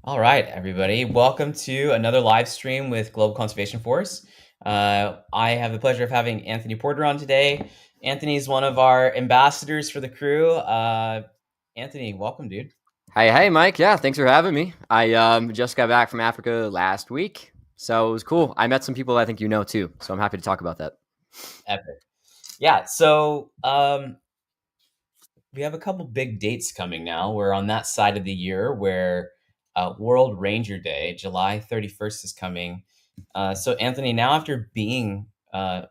All right, everybody. Welcome to another live stream with Global Conservation Force. I have the pleasure of having Anthony Porter on today. Anthony is one of our ambassadors for the crew. Anthony, welcome, dude. Hey, Mike. Yeah, thanks for having me. I just got back from Africa last week, so it was cool. I met some people I think you know too, so I'm happy to talk about that. Epic. Yeah, so we have a couple big dates coming now. We're on that side of the year where World Ranger Day, July 31st, is coming. So, Anthony, now after being on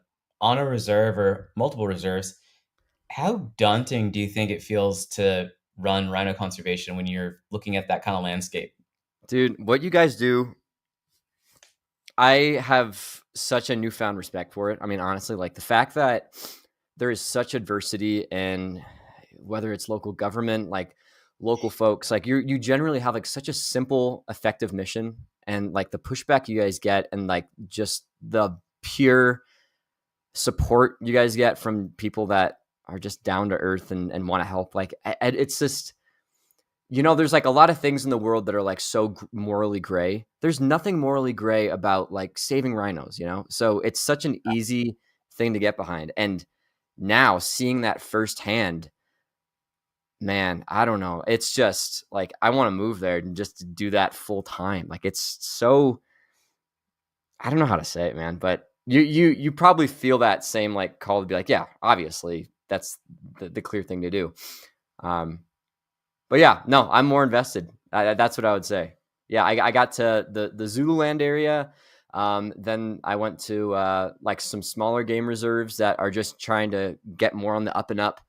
a reserve or multiple reserves, how daunting do you think it feels to run rhino conservation when you're looking at that kind of landscape? Dude, what you guys do, I have such a newfound respect for it. I mean, honestly, like the fact that there is such adversity in whether it's local government, like local folks, like you generally have like such a simple, effective mission, and like the pushback you guys get, and like just the pure support you guys get from people that are just down to earth and want to help. Like it's just, there's like a lot of things in the world that are like so morally gray. There's nothing morally gray about like saving rhinos. So it's such an easy thing to get behind. And now seeing that firsthand, man, I don't know. It's just like I want to move there and just do that full time. Like it's so, I don't know how to say it, man, but you probably feel that same like call to be like, yeah, obviously that's the clear thing to do. Um, but yeah, no, I'm more invested. That's what I would say. Yeah, I got to the Zululand area. Then I went to like some smaller game reserves that are just trying to get more on the up and up.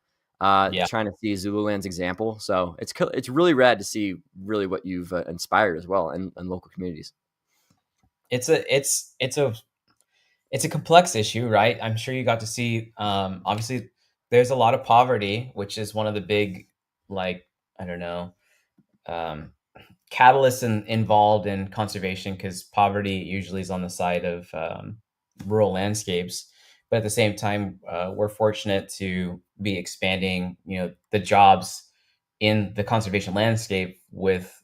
Yeah, Trying to see Zululand's example. So it's really rad to see really what you've inspired as well in local communities. it's a complex issue, right? I'm sure you got to see. Obviously, there's a lot of poverty, which is one of the big, like, I don't know, um, catalysts involved in conservation, because poverty usually is on the side of rural landscapes. But at the same time, we're fortunate to be expanding, the jobs in the conservation landscape with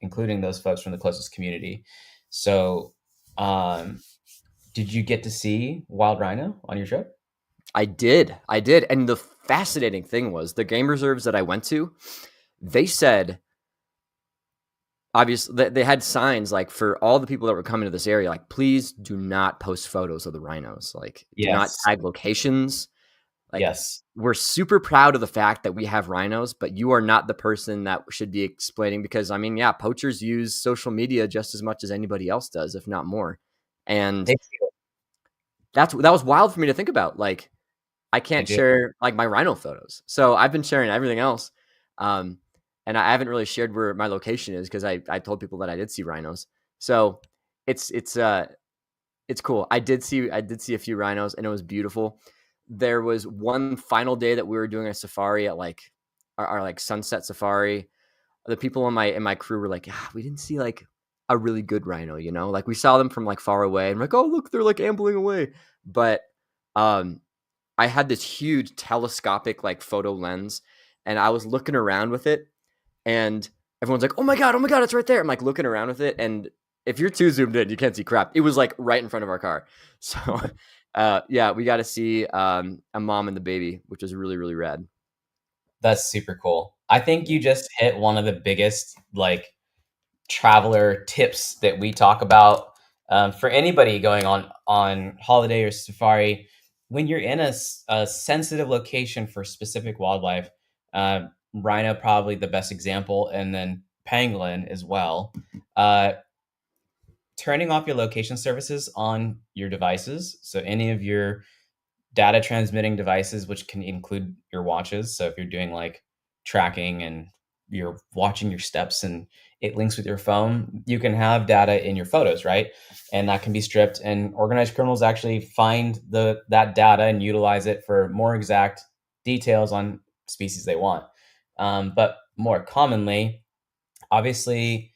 including those folks from the closest community. So, um, did you get to see wild rhino on your trip? I did, and the fascinating thing was the game reserves that I went to. They said obviously they had signs like for all the people that were coming to this area, like please do not post photos of the rhinos, like do not Yes. tag locations. Like Yes. we're super proud of the fact that we have rhinos, but you are not the person that should be explaining because I mean, yeah, poachers use social media just as much as anybody else does, if not more. And They do. that was wild for me to think about. Like I They can't do. share like my rhino photos. So I've been sharing everything else. Um, and I haven't really shared where my location is because I told people that I did see rhinos. So it's it's uh it's cool. I did see a few rhinos and it was beautiful. There was one final day that we were doing a safari at like our like sunset safari. The people in my crew were like, we didn't see like a really good rhino. Like we saw them from like far away and we're like, oh look, they're like ambling away. But um I had this huge telescopic like photo lens and I was looking around with it and everyone's like, oh my God, it's right there. I'm like looking around with it. And if you're too zoomed in, you can't see crap. It was like right in front of our car. So, yeah, we got to see a mom and the baby, which is really, really rad. That's super cool. I think you just hit one of the biggest, like, traveler tips that we talk about, for anybody going on holiday or safari. When you're in a sensitive location for specific wildlife, uh, rhino probably the best example, and then pangolin as well. Uh, Turning off your location services on your devices, so any of your data transmitting devices, which can include your watches. So if you're doing like tracking and you're watching your steps and it links with your phone, you can have data in your photos, right? And that can be stripped, and organized criminals actually find that data and utilize it for more exact details on species they want. But more commonly, obviously,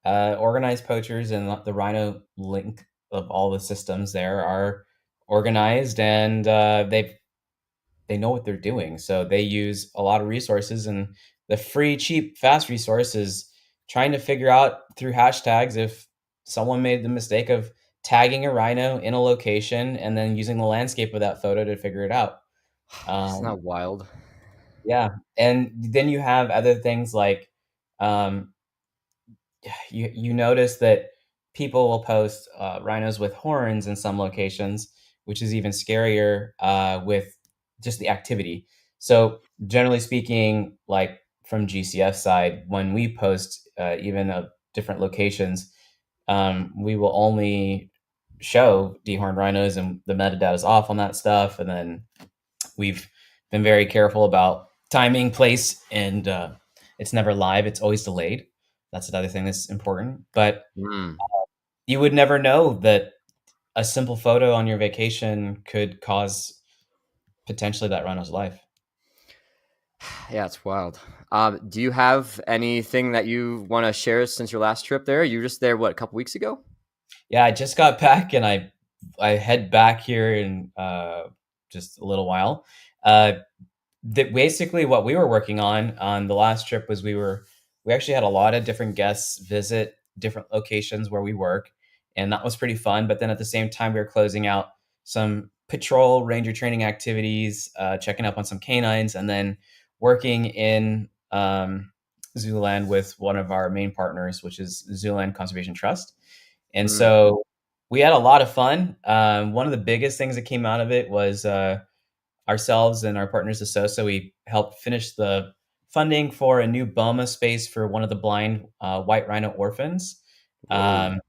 organized poachers and the rhino link of all the systems there are organized, and they know what they're doing. So they use a lot of resources, and the free, cheap, fast resources. trying to figure out through hashtags if someone made the mistake of tagging a rhino in a location and then using the landscape of that photo to figure it out. Isn't Um, that wild? yeah, and then you have other things like um, you notice that people will post rhinos with horns in some locations, which is even scarier with just the activity. So generally speaking, like from GCF side, when we post even of different locations, we will only show dehorned rhinos and the metadata is off on that stuff. And then we've been very careful about timing, place, and it's never live. It's always delayed. That's another thing that's important. But Mm. you would never know that a simple photo on your vacation could cause potentially that rhino's life. Yeah, it's wild. Do you have anything that you want to share since your last trip there? You were just there, what, a couple weeks ago? Yeah, I just got back and I head back here in just a little while. Uh, that basically what we were working on the last trip was we actually had a lot of different guests visit different locations where we work, and that was pretty fun. But then at the same time we were closing out some patrol ranger training activities, checking up on some canines, and then working in Zooland with one of our main partners, which is Zooland Conservation Trust. And Mm. so we had a lot of fun. One of the biggest things that came out of it was ourselves and our partners Asosa, we helped finish the funding for a new BOMA space for one of the blind white rhino orphans. Whoa. Um,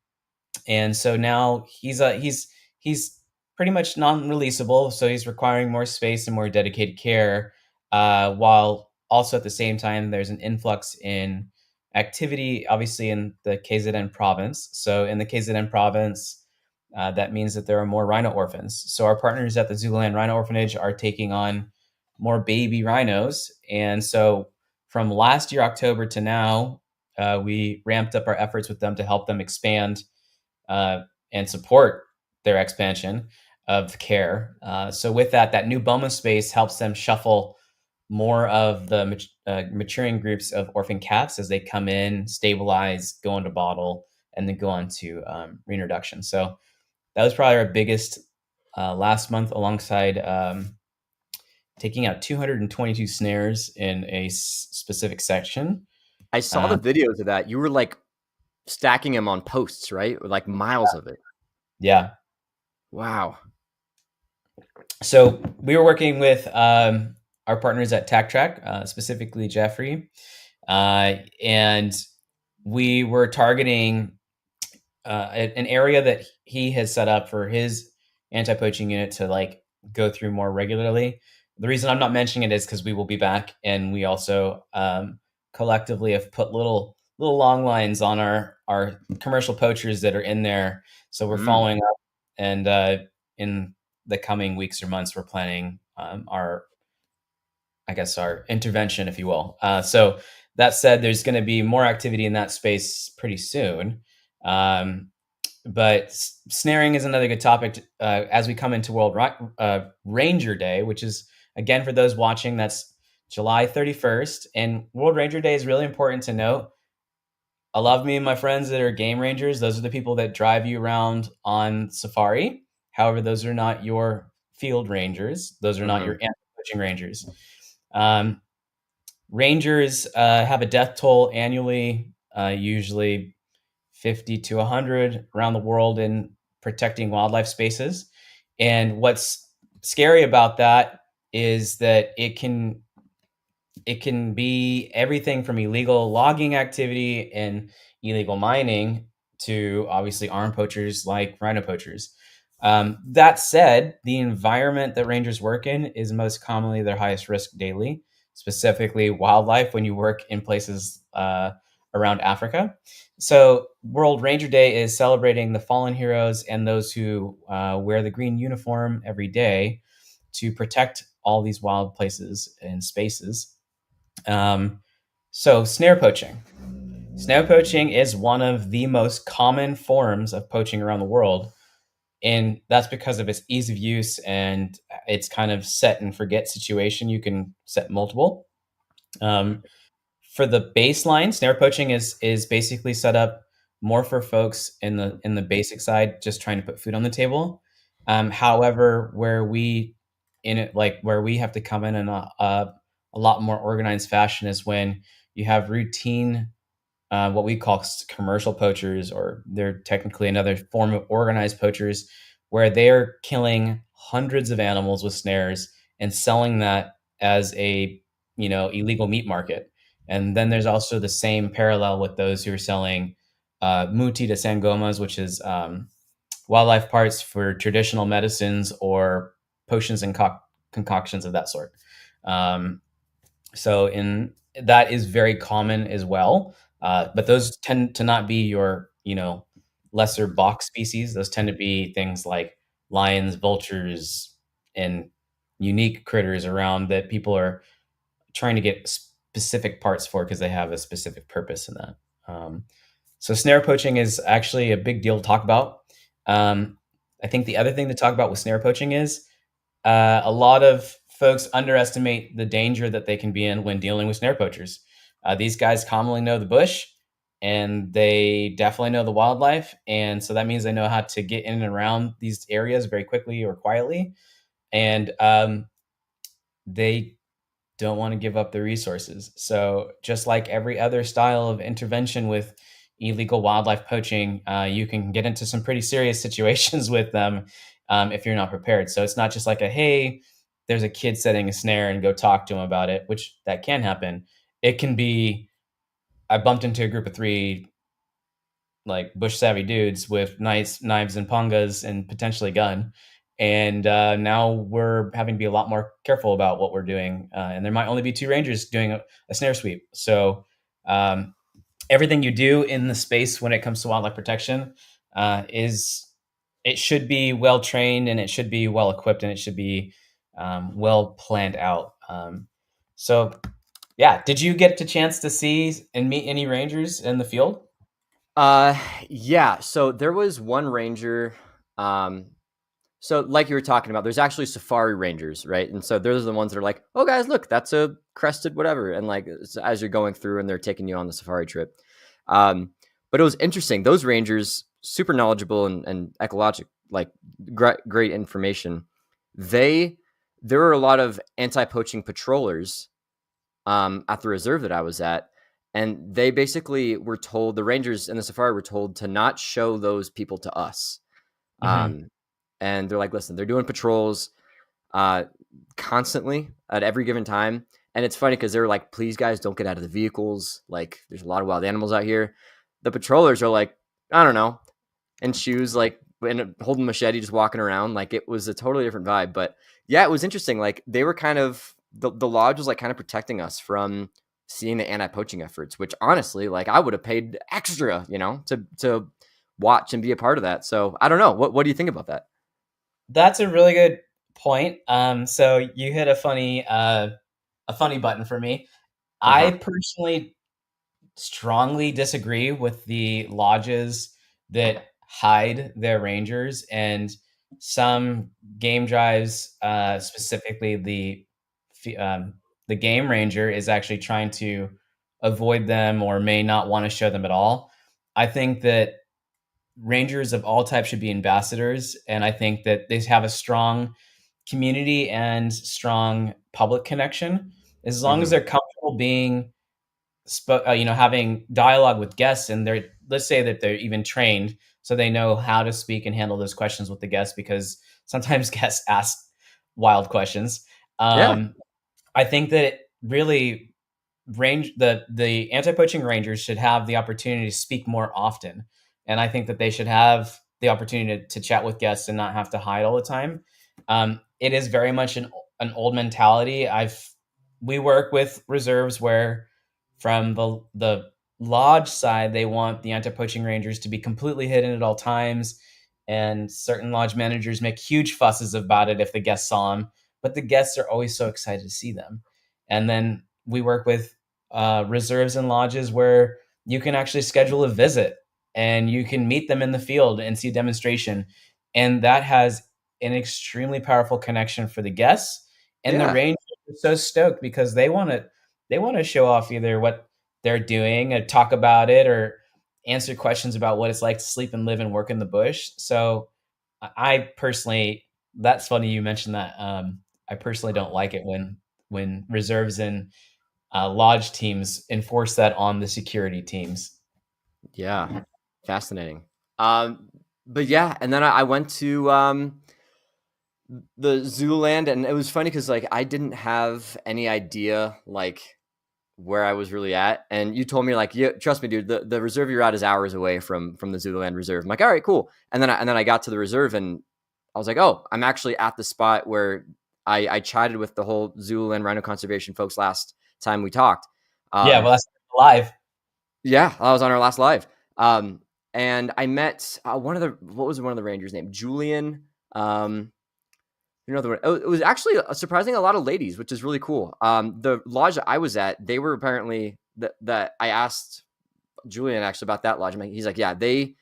and so now he's pretty much non-releasable, so he's requiring more space and more dedicated care, while also at the same time there's an influx in activity, obviously in the KZN province. So in the KZN province, that means that there are more rhino orphans. So our partners at the Zululand Rhino Orphanage are taking on more baby rhinos, and so from last year October to now, we ramped up our efforts with them to help them expand uh, and support their expansion of care. So with that, that new BOMA space helps them shuffle more of the maturing groups of orphan cats as they come in, stabilize, go into bottle, and then go on to reintroduction. So that was probably our biggest last month, alongside taking out 222 snares in a specific section. I saw Uh, the videos of that. You were like stacking them on posts, right? With like miles of it. yeah, Wow. so we were working with our partners at Tac Track, specifically Jeffrey, and we were targeting an area that he has set up for his anti-poaching unit to like go through more regularly. The reason I'm not mentioning it is because we will be back, and we also collectively have put little long lines on our commercial poachers that are in there. So we're Mm. following up, and in the coming weeks or months, we're planning our, I guess, our intervention, if you will. So that said, there's going to be more activity in that space pretty soon. Um, but snaring is another good topic as we come into Ranger Day, which is, again, for those watching, that's July 31st. And World Ranger Day is really important to note. I love me and my friends that are game rangers. Those are the people that drive you around on safari. However, those are not your field rangers. Those are not your Hmm. anti-poaching rangers. Um, Rangers have a death toll annually, usually 50 to 100 around the world in protecting wildlife spaces. And what's scary about that is that it can be everything from illegal logging activity and illegal mining to obviously armed poachers like rhino poachers. That said, the environment that rangers work in is most commonly their highest risk daily, specifically wildlife when you work in places around Africa. So, World Ranger Day is celebrating the fallen heroes and those who wear the green uniform every day to protect all these wild places and spaces. um, so snare poaching. Snare poaching is one of the most common forms of poaching around the world, and that's because of its ease of use and its kind of set and forget situation. You can set multiple. Um, for the baseline, snare poaching is basically set up more for folks in the basic side, just trying to put food on the table. However, where we in it like where we have to come in a lot more organized fashion is when you have routine what we call commercial poachers, or they're technically another form of organized poachers, where they're killing hundreds of animals with snares and selling that as a illegal meat market. And then there's also the same parallel with those who are selling muti de sangomas, which is wildlife parts for traditional medicines or potions and concoctions of that sort. Um, so in that is very common as well. But those tend to not be your, lesser box species. Those tend to be things like lions, vultures, and unique critters around that people are trying to get specific parts for because they have a specific purpose in that. So snare poaching is actually a big deal to talk about. Um, I think the other thing to talk about with snare poaching is a lot of folks underestimate the danger that they can be in when dealing with snare poachers. These guys commonly know the bush, and they definitely know the wildlife, and so that means they know how to get in and around these areas very quickly or quietly, and they don't want to give up their resources. So just like every other style of intervention with illegal wildlife poaching, you can get into some pretty serious situations with them if you're not prepared. So it's not just like hey, there's a kid setting a snare and go talk to him about it, which that can happen. It can be, I bumped into a group of three like bush savvy dudes with nice knives and pangas and potentially a gun. And now we're having to be a lot more careful about what we're doing. And there might only be two rangers doing a snare sweep. So everything you do in the space when it comes to wildlife protection is it should be well trained, and it should be well equipped, and it should be well planned out. So yeah, did you get a chance to see and meet any rangers in the field? Uh, yeah. So there was one ranger. Um, so like you were talking about, there's actually safari rangers, right? And so those are the ones that are like, oh guys, look, that's a crested whatever. And like as you're going through and they're taking you on the safari trip. Um, but it was interesting. Those rangers, super knowledgeable and ecologic, like great information. They there were a lot of anti-poaching patrollers at the reserve that I was at. And they basically were told, the rangers in the safari were told to not show those people to us. Mm-hmm. Um, and they're like, listen, they're doing patrols uh, constantly at every given time. And it's funny because they're like, please, guys, don't get out of the vehicles. Like, there's a lot of wild animals out here. The patrollers are like, I don't know, in shoes, like, and holding machete, just walking around. Like, it was a totally different vibe. But yeah, it was interesting. Like, they were kind of, the lodge was like kind of protecting us from seeing the anti-poaching efforts, which honestly, like, I would have paid extra, to watch and be a part of that. So I don't know. What do you think about that? That's a really good point. So you hit a funny button for me. I Uh-huh. personally strongly disagree with the lodges that hide their rangers, and some game drives, specifically the game ranger is actually trying to avoid them or may not want to show them at all. I think that rangers of all types should be ambassadors, and I think that they have a strong community and strong public connection as long as Mm-hmm. they're comfortable being having dialogue with guests, and they're, let's say that they're even trained so they know how to speak and handle those questions with the guests, because sometimes guests ask wild questions. Yeah. um, I think that really the anti-poaching rangers should have the opportunity to speak more often, and I think that they should have the opportunity to chat with guests and not have to hide all the time. It is very much an old mentality. We work with reserves where from the lodge side they want the anti-poaching rangers to be completely hidden at all times, and certain lodge managers make huge fusses about it if the guests saw them, but the guests are always so excited to see them. And then we work with reserves and lodges where you can actually schedule a visit and you can meet them in the field and see a demonstration. And that has an extremely powerful connection for the guests. And the Yeah. rangers are so stoked because they want to show off either what they're doing, talk about it, or answer questions about what it's like to sleep and live and work in the bush. So I personally, that's funny you mentioned that. I personally don't like it when reserves and lodge teams enforce that on the security teams. Yeah, fascinating. Um, but yeah, and then I went to the Zooland, and it was funny because like I didn't have any idea like where I was really at. And you told me like, yeah, trust me, dude, the reserve you're at is hours away from the Zooland Reserve. I'm like, all right, cool. And then I got to the reserve and I was like, oh, I'm actually at the spot where I chatted with the whole Zooland Rhino Conservation folks last time we talked. Yeah, Um, well, that's live. yeah, I was on our last live. And I met what was one of the rangers' name? Julian. You know the it was actually surprising a lot of ladies, which is really cool. The lodge that I was at, they were apparently that I asked Julian actually about that lodge. He's like, yeah, they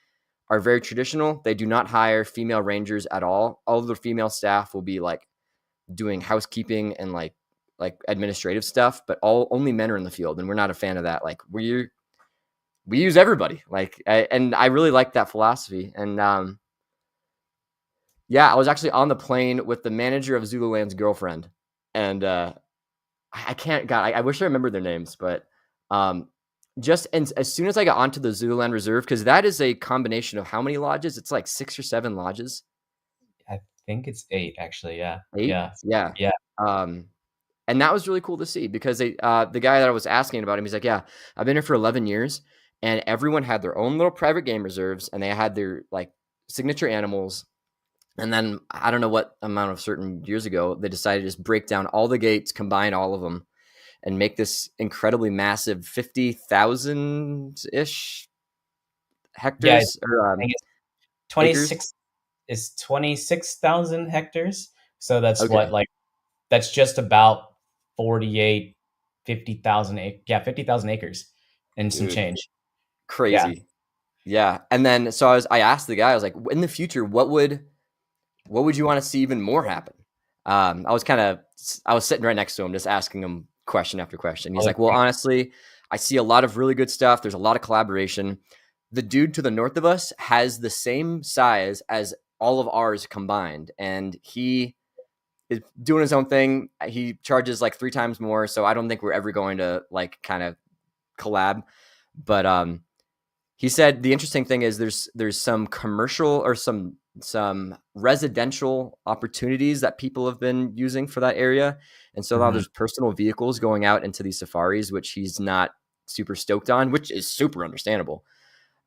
are very traditional. They do not hire female rangers at all. All of the female staff will be like doing housekeeping and like administrative stuff, but only men are in the field, and we're not a fan of that. Like we use everybody. And I really like that philosophy. And yeah, I was actually on the plane with the manager of Zululand's girlfriend, and I can't. God, I wish I remembered their names, but just and as soon as I got onto the Zululand Reserve, because that is a combination of how many lodges? It's like 6 or 7 lodges. I think it's 8 actually. Yeah. 8? Yeah. Yeah. Yeah. Um, and that was really cool to see because the guy that I was asking about him, he's like, yeah, I've been here for 11 years, and everyone had their own little private game reserves, and they had their like signature animals. And then I don't know what amount of certain years ago they decided to just break down all the gates, combine all of them, and make this incredibly massive 50,000 ish Yeah. hectares or I think it's acres. 26 is 26,000 hectares. So that's what, Okay, like, that's just about 48, 50,000. Yeah, 50,000 acres and some dude, change. Yeah. crazy. Yeah, and then so I asked the guy, I was like, in the future, what would you want to see even more happen? I was sitting right next to him, just asking him question after question. He's Public like, well, honestly, I see a lot of really good stuff. There's a lot of collaboration. The dude to the north of us has the same size as all of ours combined, and he is doing his own thing. He charges like 3 times more, so I don't think we're ever going to like kind of collab. But he said the interesting thing is there's some commercial or some residential opportunities that people have been using for that area, and so now Mhm. there's personal vehicles going out into these safaris, which he's not super stoked on, which is super understandable.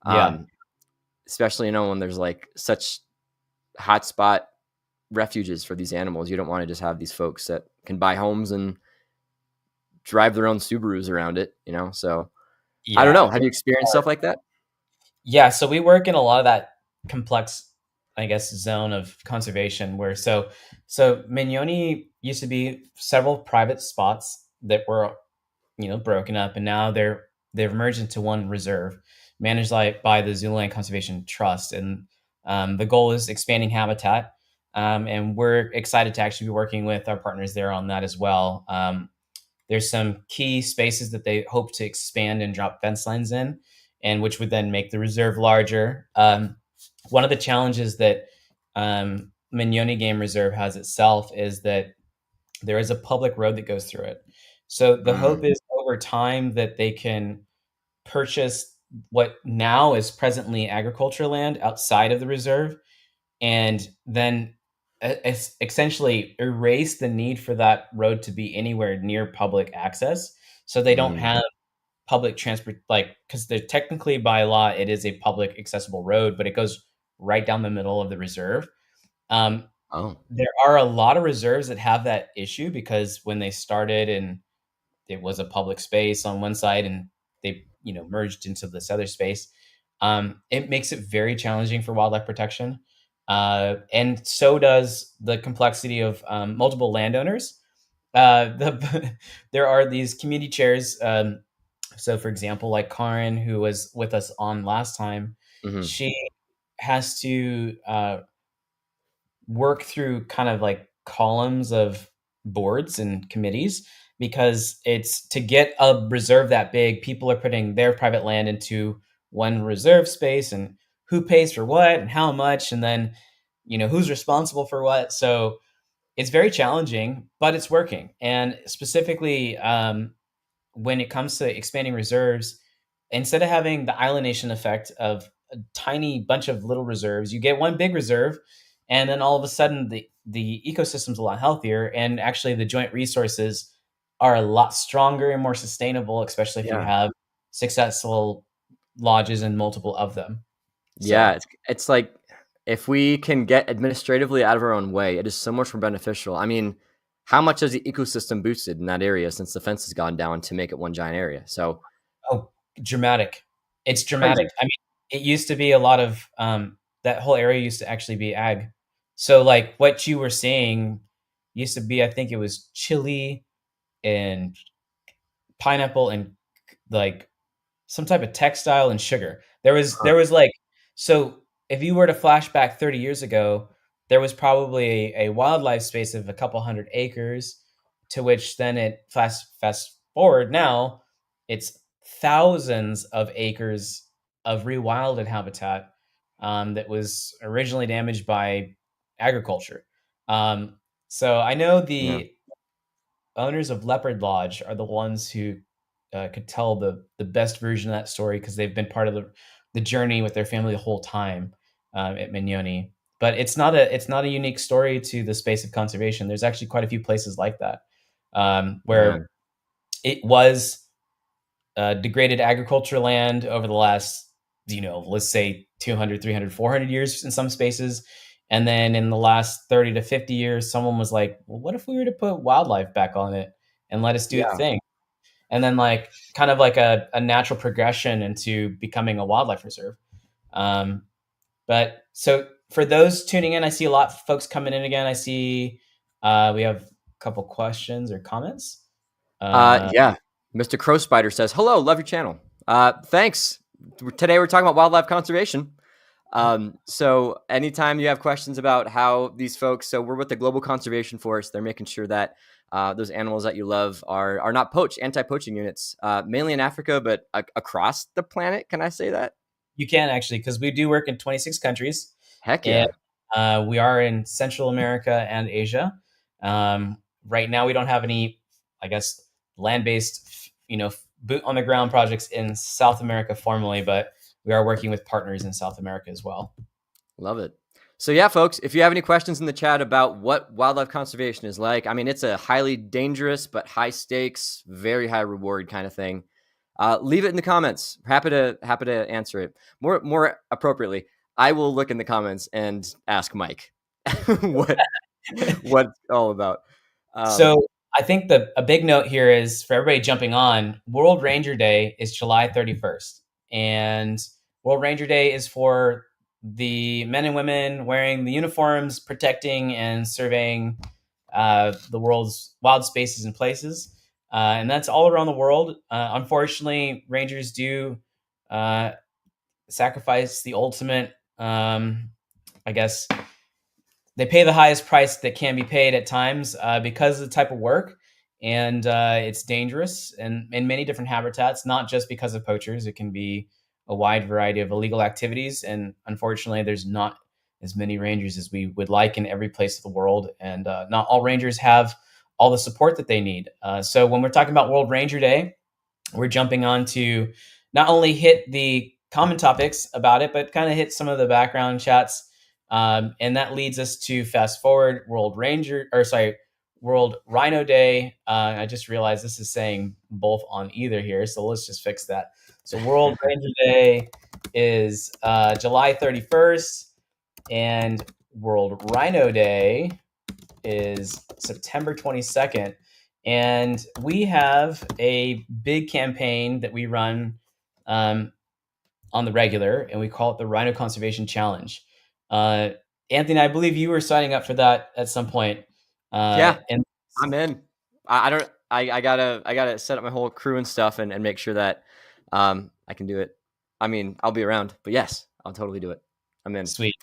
Yeah. Um, especially when there's like such hotspot refuges for these animals, you don't want to just have these folks that can buy homes and drive their own Subarus around it. So I don't Yeah. know. Have you experienced stuff like that? Yeah, so we work in a lot of that complex, I guess, zone of conservation where so Mignoni used to be several private spots that were, broken up, and now they've merged into one reserve managed by the Zooland Conservation Trust, and the goal is expanding habitat, and we're excited to actually be working with our partners there on that as well. There's some key spaces that they hope to expand and drop fence lines in, and which would then make the reserve larger. One of the challenges that Mignoni Game Reserve has itself is that there is a public road that goes through it. So the hope Mm, is over time that they can purchase what now is presently agricultural land outside of the reserve, and then essentially erase the need for that road to be anywhere near public access, so they don't mm. have public transport, like, because they're technically by law it is a public accessible road, but it goes right down the middle of the reserve. um, Oh, there are a lot of reserves that have that issue because when they started and it was a public space on one side and they merged into this other space, it makes it very challenging for wildlife protection, and so does the complexity of multiple landowners. There are these community chairs, so for example, like Karen, who was with us on last time, hmm, she has to work through kind of like columns of boards and committees because it's to get a reserve that big, people are putting their private land into one reserve space and who pays for what and how much and then who's responsible for what. So it's very challenging, but it's working. And specifically, when it comes to expanding reserves, instead of having the island nation effect of a tiny bunch of little reserves, you get one big reserve, and then all of a sudden the ecosystem's a lot healthier, and actually the joint resources are a lot stronger and more sustainable, especially if you Yeah. have successful lodges and multiple of them. Yeah, So, it's like if we can get administratively out of our own way, it is so much more beneficial. I mean, how much has the ecosystem boosted in that area since the fence has gone down to make it one giant area? So oh, dramatic. It's dramatic. crazy. I mean, it used to be a lot of that whole area used to actually be ag. So like what you were seeing used to be, I think it was chili and pineapple and like some type of textile and sugar. Huh. There was like so if you were to flash back 30 years ago, there was probably a wildlife space of a couple hundred acres to which then fast forward now, it's thousands of acres of rewilded habitat that was originally damaged by agriculture. So I know Yeah. the owners of Leopard Lodge are the ones who could tell the best version of that story because they've been part of the journey with their family the whole time at Mignoni. But it's not a unique story to the space of conservation. There's actually quite a few places like that where Man. it was degraded agriculture land over the last, let's say 200, 300, 400 years in some spaces. And then in the last 30 to 50 years, someone was like, well, what if we were to put wildlife back on it and let us do its Yeah. thing? And then like kind of like a natural progression into becoming a wildlife reserve. Um, but so for those tuning in, I see a lot of folks coming in again. I see we have a couple questions or comments. Uh, Yeah. Mr. Crow Spider says, "Hello, love your channel. Thanks. Today we're talking about wildlife conservation. So anytime you have questions about how these folks, so we're with the Global Conservation Force, they're making sure that those animals that you love are not poached, anti-poaching units, mainly in Africa, but across the planet. Can I say that? You can actually, because we do work in 26 countries, Heck and yeah. we are in Central America and Asia. Right now, we don't have any, I guess, land-based, boot on the ground projects in South America formally, but we are working with partners in South America as well. Love it. So yeah, folks, if you have any questions in the chat about what wildlife conservation is like, I mean, it's a highly dangerous but high stakes, very high reward kind of thing. Leave it in the comments. Happy to answer it. More appropriately, I will look in the comments and ask Mike what what's all about. Um, So I think a big note here is for everybody jumping on, World Ranger Day is July 31st. And World Ranger Day is for the men and women wearing the uniforms, protecting and surveying the world's wild spaces and places. And that's all around the world. Unfortunately, rangers do uh, sacrifice the ultimate, I guess, they pay the highest price that can be paid at times because of the type of work, and it's dangerous and in many different habitats, not just because of poachers. It can be a wide variety of illegal activities, and unfortunately there's not as many rangers as we would like in every place of the world, and not all rangers have all the support that they need. So when we're talking about World Ranger Day, we're jumping on to not only hit the common topics about it, but kind of hit some of the background chats. And that leads us to fast forward World Rhino Day. I just realized this is saying both on either here, so let's just fix that. So World Ranger Day is July 31st, and World Rhino Day is September 22nd. And we have a big campaign that we run on the regular, and we call it the Rhino Conservation Challenge. Uh, Anthony, I believe you were signing up for that at some point. yeah, And I'm in. I don't. I gotta set up my whole crew and stuff and make sure that I can do it. I mean, I'll be around, but yes, I'll totally do it. I'm in. sweet.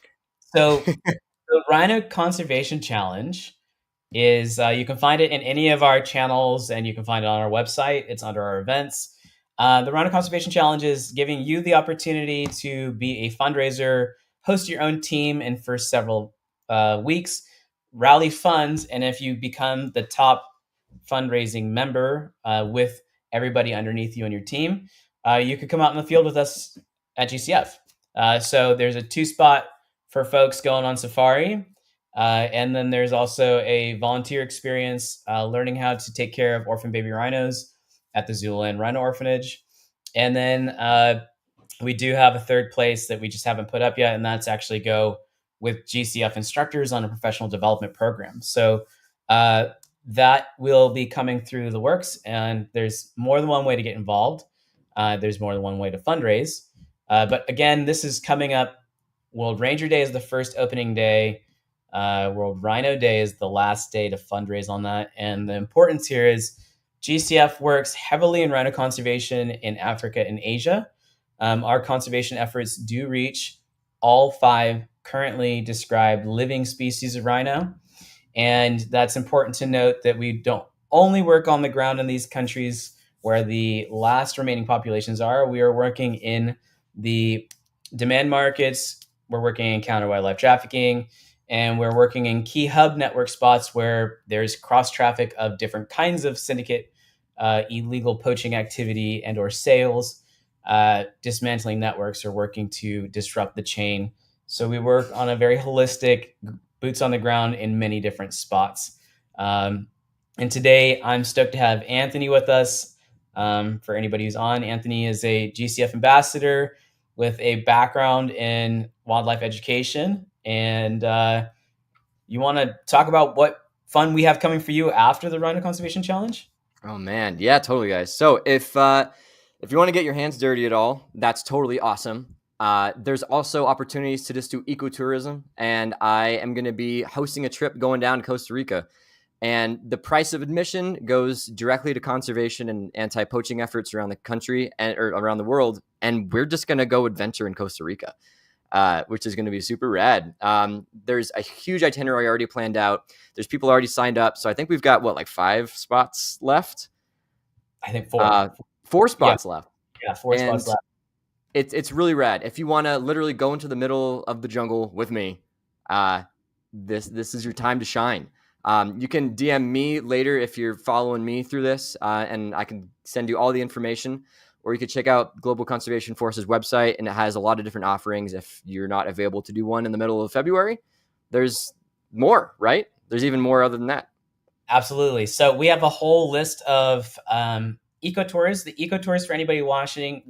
So the Rhino Conservation Challenge is you can find it in any of our channels, and you can find it on our website. It's under our events. The Rhino Conservation Challenge is giving you the opportunity to be a fundraiser, host your own team, and for several weeks, rally funds. And if you become the top fundraising member with everybody underneath you and your team, you could come out in the field with us at GCF. So there's a 2 spot for folks going on safari. And then there's also a volunteer experience learning how to take care of orphan baby rhinos at the Zululand Rhino Orphanage. And then we do have a third place that we just haven't put up yet, and that's actually go with GCF instructors on a professional development program. So that will be coming through the works, and there's more than one way to get involved. There's more than one way to fundraise. But again, this is coming up. World Ranger Day is the first opening day. World Rhino Day is the last day to fundraise on that. And the importance here is GCF works heavily in rhino conservation in Africa and Asia. Our conservation efforts do reach all 5 currently described living species of rhino. And that's important to note that we don't only work on the ground in these countries where the last remaining populations are. We are working in the demand markets. We're working in counter wildlife trafficking, and we're working in key hub network spots where there's cross traffic of different kinds of syndicate, illegal poaching activity and or sales. Dismantling networks are working to disrupt the chain. So we work on a very holistic, boots on the ground in many different spots. And today I'm stoked to have Anthony with us. For anybody who's on, Anthony is a GCF ambassador with a background in wildlife education. And you want to talk about what fun we have coming for you after the Rhino Conservation Challenge? Oh man, yeah, totally, guys. So if you want to get your hands dirty at all, that's totally awesome. There's also opportunities to just do ecotourism, and I am going to be hosting a trip going down to Costa Rica. And the price of admission goes directly to conservation and anti-poaching efforts around the country or around the world. And we're just going to go adventure in Costa Rica, which is going to be super rad. There's a huge itinerary already planned out. There's people already signed up. So I think we've got, like 5 spots left? I think 4. 4 spots left. Yeah, 4 spots left. It's really rad. If you want to literally go into the middle of the jungle with me, this is your time to shine. You can DM me later if you're following me through this, and I can send you all the information. Or you could check out Global Conservation Force's website, and it has a lot of different offerings. If you're not available to do one in the middle of February, there's more, right? There's even more other than that. Absolutely. So we have a whole list of ecotours. The ecotours, for anybody watching,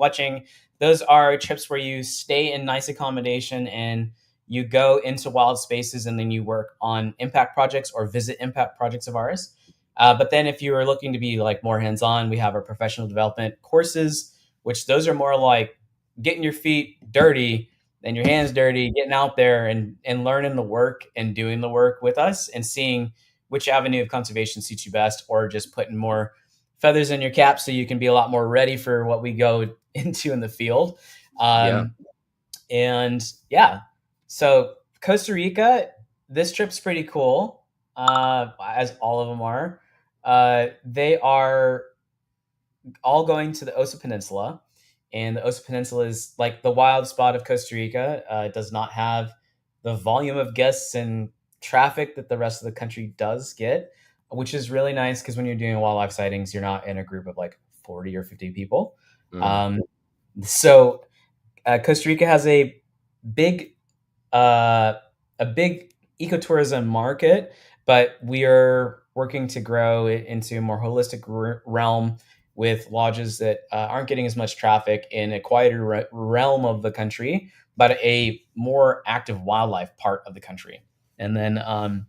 those are trips where you stay in nice accommodation and you go into wild spaces, and then you work on impact projects or visit impact projects of ours. But then if you are looking to be like more hands-on, we have our professional development courses, which those are more like getting your feet dirty and your hands dirty, getting out there and learning the work and doing the work with us and seeing which avenue of conservation suits you best, or just putting more feathers in your cap so you can be a lot more ready for what we go into in the field. And yeah, so Costa Rica, this trip's pretty cool, as all of them are. They are all going to the Osa Peninsula, and the Osa Peninsula is like the wild spot of Costa Rica. It does not have the volume of guests and traffic that the rest of the country does get, which is really nice because when you're doing wildlife sightings, you're not in a group of like 40 or 50 people. So Costa Rica has a big ecotourism market, but we are working to grow it into a more holistic realm with lodges that aren't getting as much traffic in a quieter realm of the country, but a more active wildlife part of the country. And then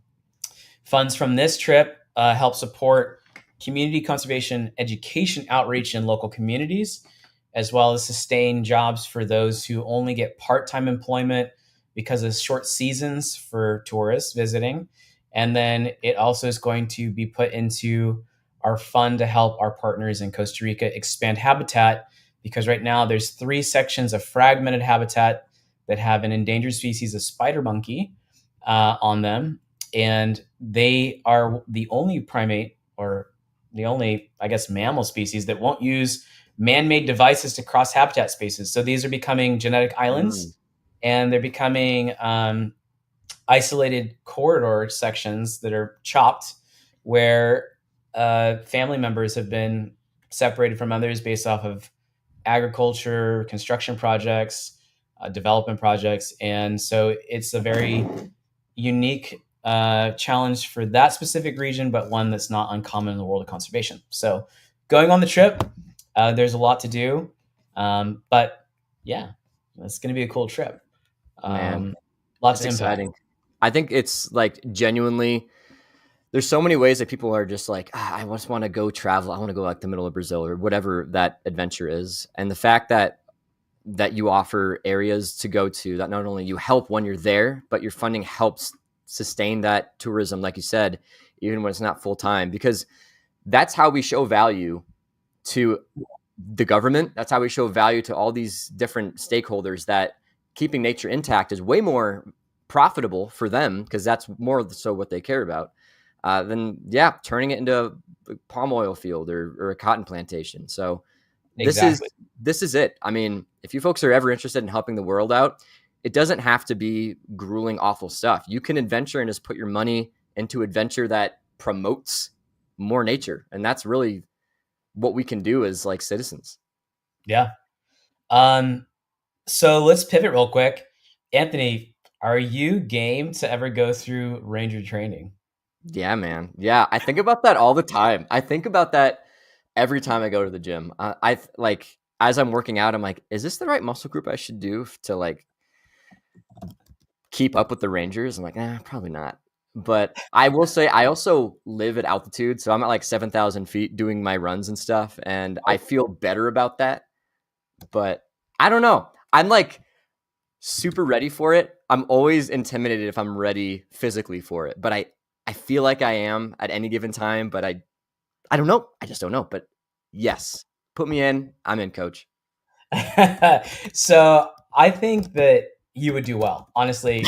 funds from this trip help support community conservation education outreach in local communities, as well as sustain jobs for those who only get part-time employment because of short seasons for tourists visiting. And then it also is going to be put into our fund to help our partners in Costa Rica expand habitat, because right now there's 3 sections of fragmented habitat that have an endangered species of spider monkey on them. and they are the only primate, or the only, I guess, mammal species that won't use man-made devices to cross habitat spaces. So these are becoming genetic Mm, islands, and they're becoming isolated corridor sections that are chopped, where family members have been separated from others based off of agriculture, construction projects, development projects. And so it's a very unique challenge for that specific region, but one that's not uncommon in the world of conservation. So going on the trip, there's a lot to do. But yeah, it's going to be a cool trip. man, Lots it's of impact. exciting. I think it's like genuinely there's so many ways that people are just like, I just want to go travel. I want to go like the middle of Brazil or whatever that adventure is. And the fact that you offer areas to go to that not only you help when you're there, but your funding helps sustain that tourism, like you said, even when it's not full time, because that's how we show value to the government. That's how we show value to all these different stakeholders that keeping nature intact is way more profitable for them because that's more so what they care about than turning it into a palm oil field or a cotton plantation. So this is Exactly. this is it. I mean, if you folks are ever interested in helping the world out, it doesn't have to be grueling, awful stuff. You can adventure and just put your money into adventure that promotes more nature, and that's really what we can do as like citizens. Yeah. Um, so let's pivot real quick. Anthony, are you game to ever go through ranger training? Yeah, man. Yeah, I think about that all the time. I think about that every time I go to the gym. I like as I'm working out, I'm like, is this the right muscle group I should do to like keep up with the Rangers? I'm like, probably not. But I will say I also live at altitude, so I'm at like 7,000 feet doing my runs and stuff, and I feel better about that. But I don't know. I'm like super ready for it. I'm always intimidated if I'm ready physically for it, but I feel like I am at any given time. But I don't know. I just don't know. But yes, put me in. I'm in, coach. So I think that you would do well, honestly.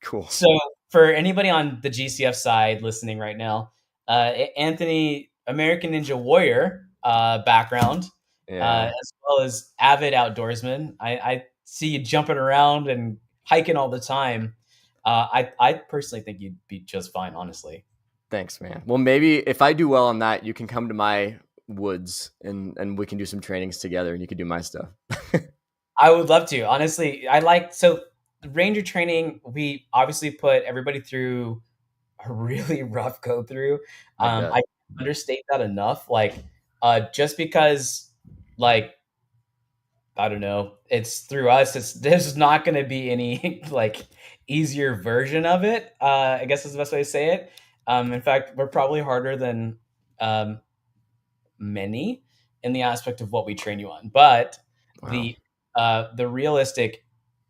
Cool. So for anybody on the GCF side listening right now, Anthony, American Ninja Warrior background, Yeah. as well as avid outdoorsman. I see you jumping around and hiking all the time. I personally think you'd be just fine, honestly. Thanks, man. Well, maybe if I do well on that, you can come to my woods and we can do some trainings together and you can do my stuff. I would love to. Honestly, I like so ranger training. We obviously put everybody through a really rough go through. I bet. I can't understate that enough. Like, just because, like, I don't know, it's through us. It's there's not going to be any like easier version of it. I guess is the best way to say it. In fact, we're probably harder than um, many in the aspect of what we train you on. But Wow. the realistic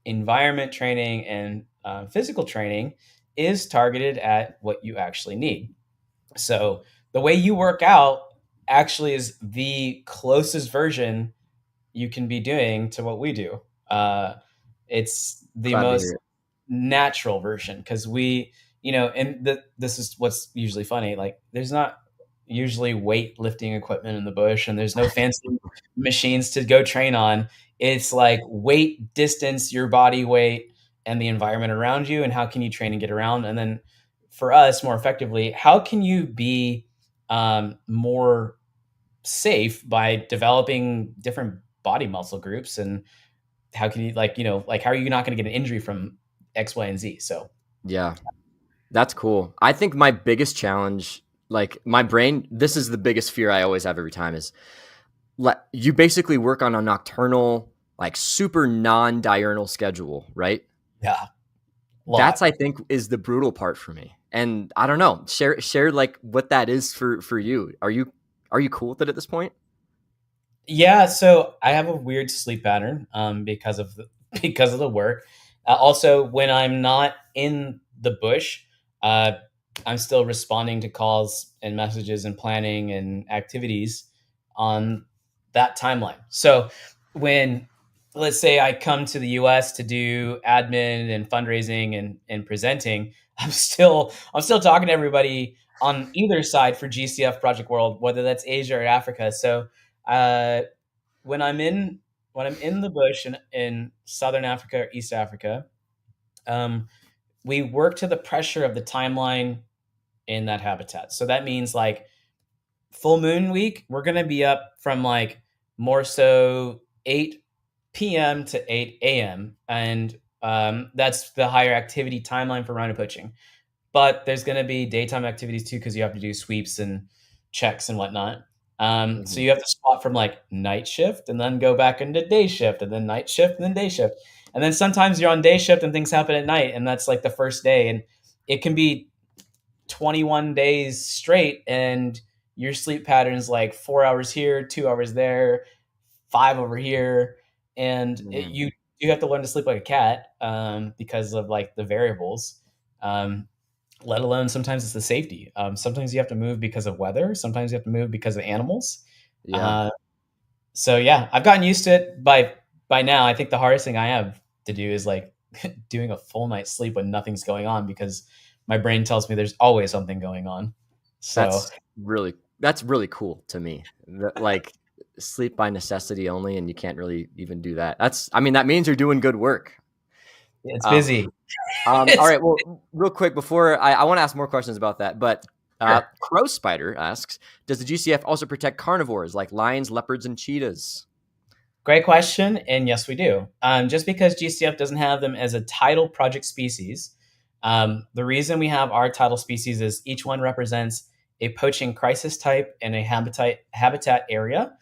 environment training and physical training is targeted at what you actually need. So the way you work out actually is the closest version you can be doing to what we do. It's the Glad to hear most it. natural version because this is what's usually funny. Like, there's not usually weightlifting equipment in the bush, and there's no fancy machines to go train on. It's like weight, distance, your body weight, and the environment around you, and how can you train and get around. And then for us, more effectively, how can you be more safe by developing different body muscle groups, and how can you like how are you not going to get an injury from X, Y, and Z? So Yeah. That's cool. I think my biggest challenge, like my brain, this is the biggest fear I always have every time is you basically work on a nocturnal, like super non-diurnal schedule, right? yeah, a That's lot. I think is the brutal part for me. And I don't know, share like what that is for you. Are you cool with it at this point? Yeah, so I have a weird sleep pattern because of because of the work. Also, when I'm not in the bush, uh, I'm still responding to calls and messages and planning and activities on that timeline. So when, let's say, I come to the US to do admin and fundraising and presenting, I'm still talking to everybody on either side for GCF Project World, whether that's Asia or Africa. So uh, when I'm in when I'm in the bush in Southern Africa or East Africa, um, we work to the pressure of the timeline in that habitat. So that means like full moon week, we're going to be up from like more so 8 p.m. to 8 a.m. And that's the higher activity timeline for rhino poaching. But there's going to be daytime activities too because you have to do sweeps and checks and whatnot. So Mhm. you have to swap from like night shift and then go back into day shift and then night shift and then day shift. And then sometimes you're on day shift and things happen at night and that's like the first day. And it can be 21 days straight and your sleep patterns like 4 hours here, 2 hours there, five over here. And Mm. you have to learn to sleep like a cat because of like the variables. Um, let alone sometimes it's the safety. Sometimes you have to move because of weather. Sometimes you have to move because of animals. Yeah. Uh, so yeah, I've gotten used to it by now. I think the hardest thing I have to do is like doing a full night's sleep when nothing's going on because my brain tells me there's always something going on. So That's really cool to me. Like sleep by necessity only, and you can't really even do that. I mean, that means you're doing good work. it's Um, busy. all It's right. Well, real quick before I want to ask more questions about that, but sure. Crow Spider asks, does the GCF also protect carnivores like lions, leopards, and cheetahs? Great question, and yes, we do. Just because GCF doesn't have them as a title project species, the reason we have our title species is each one represents a poaching crisis type and a habitat area.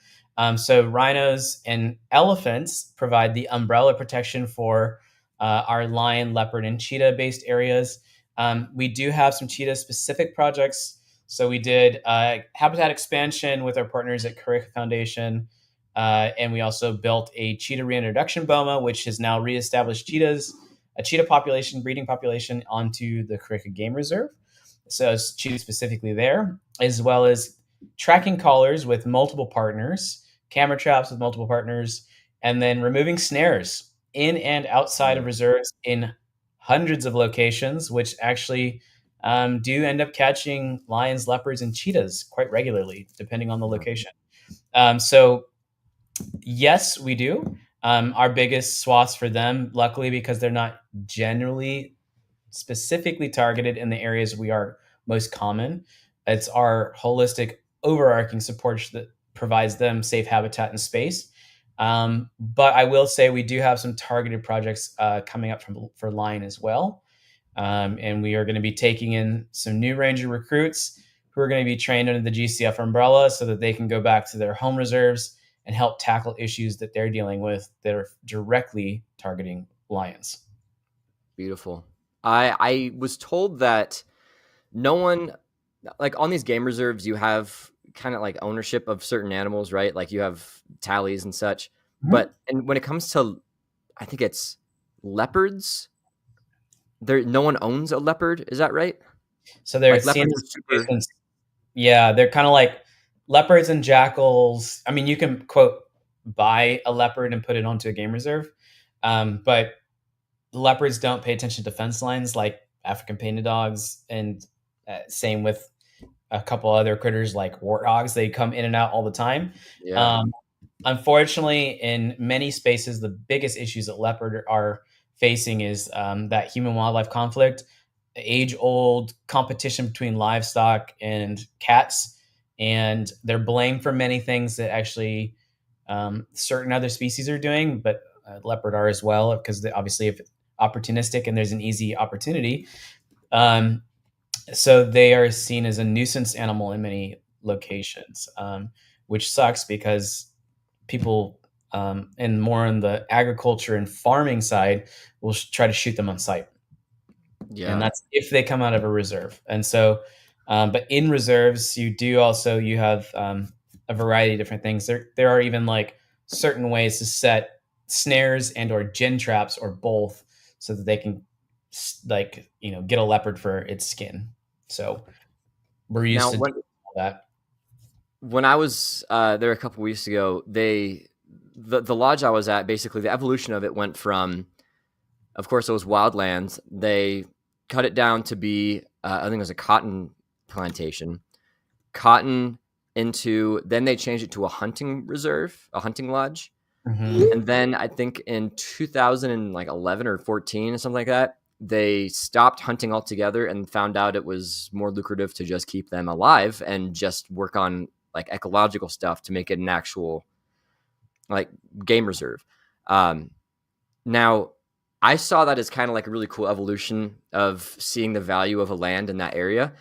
So rhinos and elephants provide the umbrella protection for our lion, leopard, and cheetah based areas. We do have some cheetah specific projects. So we did habitat expansion with our partners at Currica Foundation. And we also built a cheetah reintroduction boma, which has now reestablished a cheetah population, breeding population onto the Currica Game Reserve. So it's cheetah specifically there, as well as tracking collars with multiple partners, camera traps with multiple partners, and then removing snares in and outside of Mm. reserves in hundreds of locations, which actually do end up catching lions, leopards, and cheetahs quite regularly, depending on the Yeah. location. So yes, we do. Our biggest swaths for them, luckily, because they're not generally specifically targeted in the areas we are most common. It's our holistic, overarching support that provides them safe habitat and space. But I will say we do have some targeted projects coming up for Lion as well. And we are going to be taking in some new ranger recruits who are going to be trained under the GCF umbrella so that they can go back to their home reserves and help tackle issues that they're dealing with that are directly targeting lions. Beautiful. I was told that no one, like on these game reserves, you have kind of like ownership of certain animals, right? Like you have tallies and such. Mhm. And when it comes to, I think it's leopards, there no one owns a leopard. Is that right? So they're Like seen leopards as are super. yeah, they're kind of like leopards and jackals. I mean, you can quote buy a leopard and put it onto a game reserve, but leopards don't pay attention to fence lines like African painted dogs, and same with a couple other critters like warthogs. They come in and out all the time. Yeah. Um, Unfortunately, in many spaces, the biggest issues that leopard are facing is that human wildlife conflict, age old competition between livestock and cats, and they're blamed for many things that actually certain other species are doing, but leopard are as well because obviously if opportunistic and there's an easy opportunity. Um, so they are seen as a nuisance animal in many locations, which sucks because people and more on the agriculture and farming side will try to shoot them on sight, and Yeah. that's if they come out of a reserve. And so, but in reserves, you have a variety of different things. There are even like certain ways to set snares and or gin traps or both, so that they can like get a leopard for its skin. So we're used Now, to doing all that. when I was there a couple weeks ago, the lodge I was at, basically the evolution of it went from, of course, it was wildlands. They cut it down to be, I think it was a cotton plantation, cotton into, then they changed it to a hunting reserve, a hunting lodge. Mhm. And then I think in 2011 or 14 or something like that, they stopped hunting altogether and found out it was more lucrative to just keep them alive and just work on like ecological stuff to make it an actual like game reserve. Um, Now, I saw that as kind of like a really cool evolution of seeing the value of a land in that area.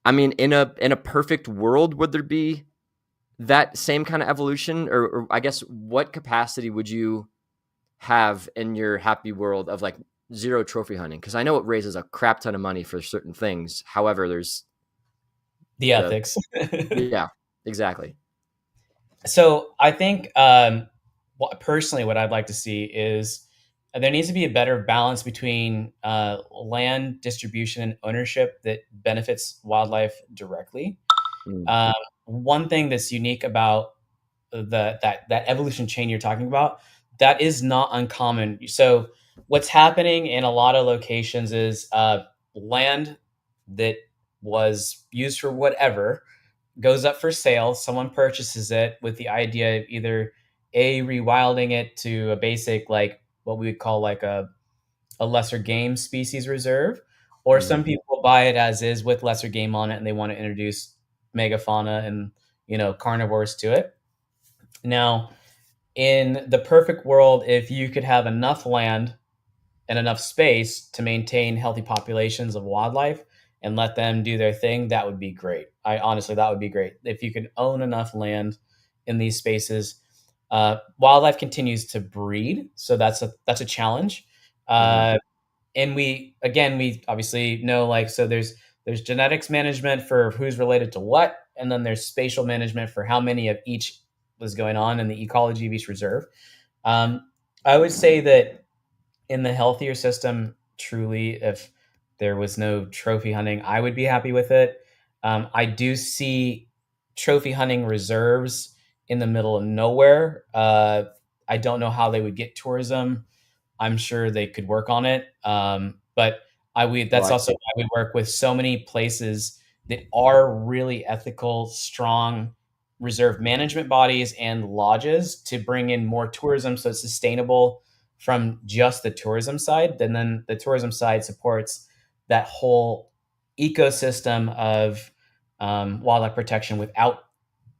I mean, in a perfect world, would there be that same kind of evolution, or I guess what capacity would you have in your happy world of like zero trophy hunting? Because I know it raises a crap ton of money for certain things. However, there's The the ethics. yeah, exactly. So I think personally, what I'd like to see is there needs to be a better balance between land distribution and ownership that benefits wildlife directly. Mm, Um, One thing that's unique about that evolution chain you're talking about, that is not uncommon. So what's happening in a lot of locations is land that was used for whatever goes up for sale. Someone purchases it with the idea of either rewilding it to a basic, like what we would call like a lesser game species reserve, or mm, some people buy it as is with lesser game on it and they want to introduce megafauna and carnivores to it. Now, in the perfect world, if you could have enough land and enough space to maintain healthy populations of wildlife and let them do their thing, that would be great. I honestly, that would be great. If you could own enough land in these spaces, wildlife continues to breed, so that's a challenge. mm-hmm. And we obviously know, like, so there's genetics management for who's related to what, and then there's spatial management for how many of each was going on in the ecology of each reserve. um, I would say that in the healthier system, truly, if there was no trophy hunting, I would be happy with it. I do see trophy hunting reserves in the middle of nowhere. I don't know how they would get tourism. I'm sure they could work on it. But Well, that's also why we work with so many places that are really ethical, strong reserve management bodies and lodges to bring in more tourism so it's sustainable from just the tourism side. Then the tourism side supports that whole ecosystem of wildlife protection without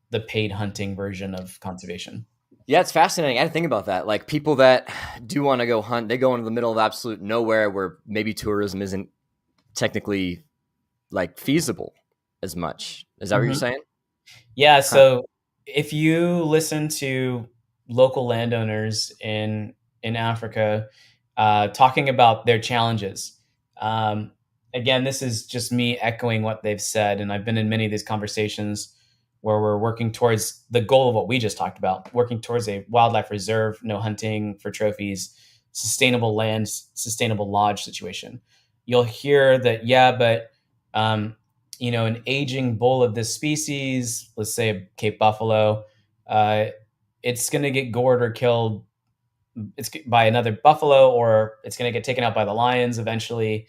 the paid hunting version of conservation. yeah, it's fascinating. I didn't think about that. Like people that do want to go hunt, they go into the middle of absolute nowhere where maybe tourism isn't technically like feasible as much. Is that what you're Mhm. saying? Yeah, Huh. so if you listen to local landowners in Africa talking about their challenges, um, again, this is just me echoing what they've said, and I've been in many of these conversations where we're working towards the goal of what we just talked about, working towards a wildlife reserve, no hunting for trophies, sustainable lands, sustainable lodge situation. You'll hear that, yeah, but um, an aging bull of this species, let's say a Cape buffalo, uh, it's going to get gored or killed by another buffalo, or it's going to get taken out by the lions eventually,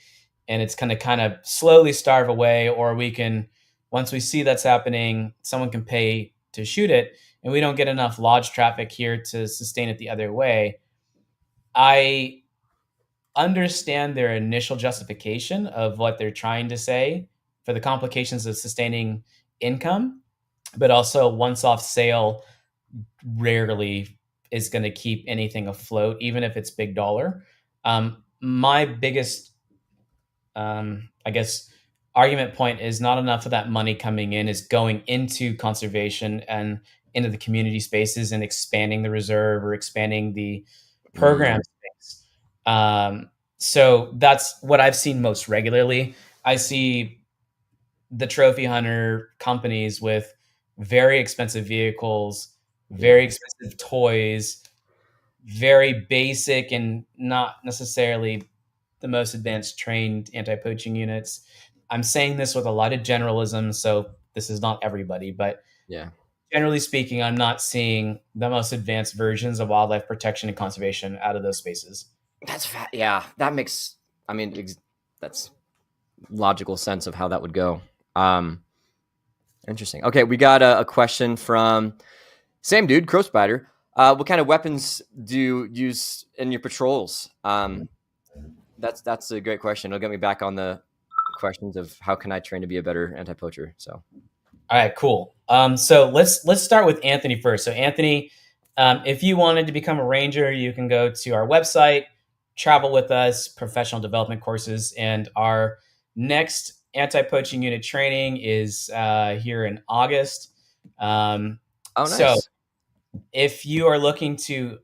and it's going to kind of slowly starve away. Or we can, once we see that's happening, someone can pay to shoot it, and we don't get enough lodge traffic here to sustain it the other way. I understand their initial justification of what they're trying to say for the complications of sustaining income, but also once off sale rarely is going to keep anything afloat, even if it's big dollar. My biggest, I guess, argument point is not enough of that money coming in is going into conservation and into the community spaces and expanding the reserve or expanding the Mm, program space. So that's what I've seen most regularly. I see the trophy hunter companies with very expensive vehicles, yeah. very expensive toys, very basic and not necessarily the most advanced trained anti-poaching units. I'm saying this with a lot of generalism, so this is not everybody, but Yeah. generally speaking, I'm not seeing the most advanced versions of wildlife protection and conservation out of those spaces. Yeah, that makes, I mean, That's logical sense of how that would go. Um, Interesting. Okay, we got a question from same dude, Crow Spider. What kind of weapons do you use in your patrols? That's a great question. It'll get me back on the questions of how can I train to be a better anti-poacher. So All right, cool. So let's start with Anthony first. So Anthony, if you wanted to become a ranger, you can go to our website, travel with us, professional development courses, and our next anti-poaching unit training is here in August. oh, So nice. if you are looking to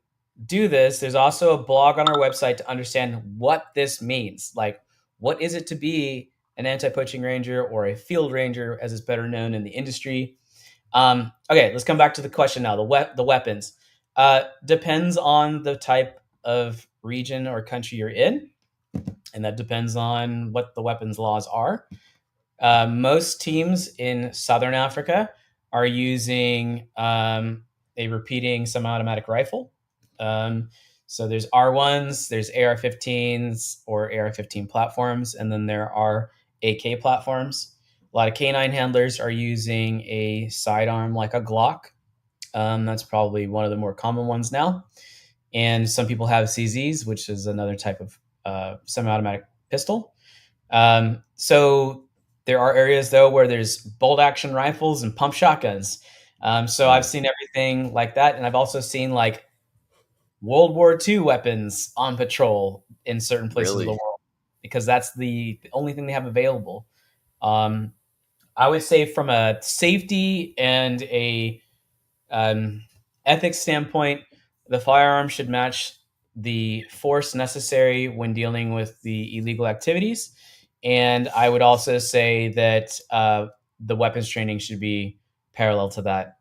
do this, there's also a blog on our website to understand what this means. Like, what is it to be an anti-poaching ranger or a field ranger, as it's better known in the industry? Okay, let's come back to the question now. The weapons depends on the type of region or country you're in, and that depends on what the weapons laws are. Most teams in Southern Africa are using a repeating semi-automatic rifle. So there's R1s, there's AR-15s or AR-15 platforms, and then there are AK platforms. A lot of canine handlers are using a sidearm like a Glock. That's probably one of the more common ones now. And some people have CZs, which is another type of semi-automatic pistol. So there are areas though where there's bolt action rifles and pump shotguns. So I've seen everything like that, and I've also seen like World War II weapons on patrol in certain places of the Really? world because that's the only thing they have available. Um, I would say from a safety and a um, ethics standpoint, the firearm should match the force necessary when dealing with the illegal activities. And I would also say that the weapons training should be parallel to that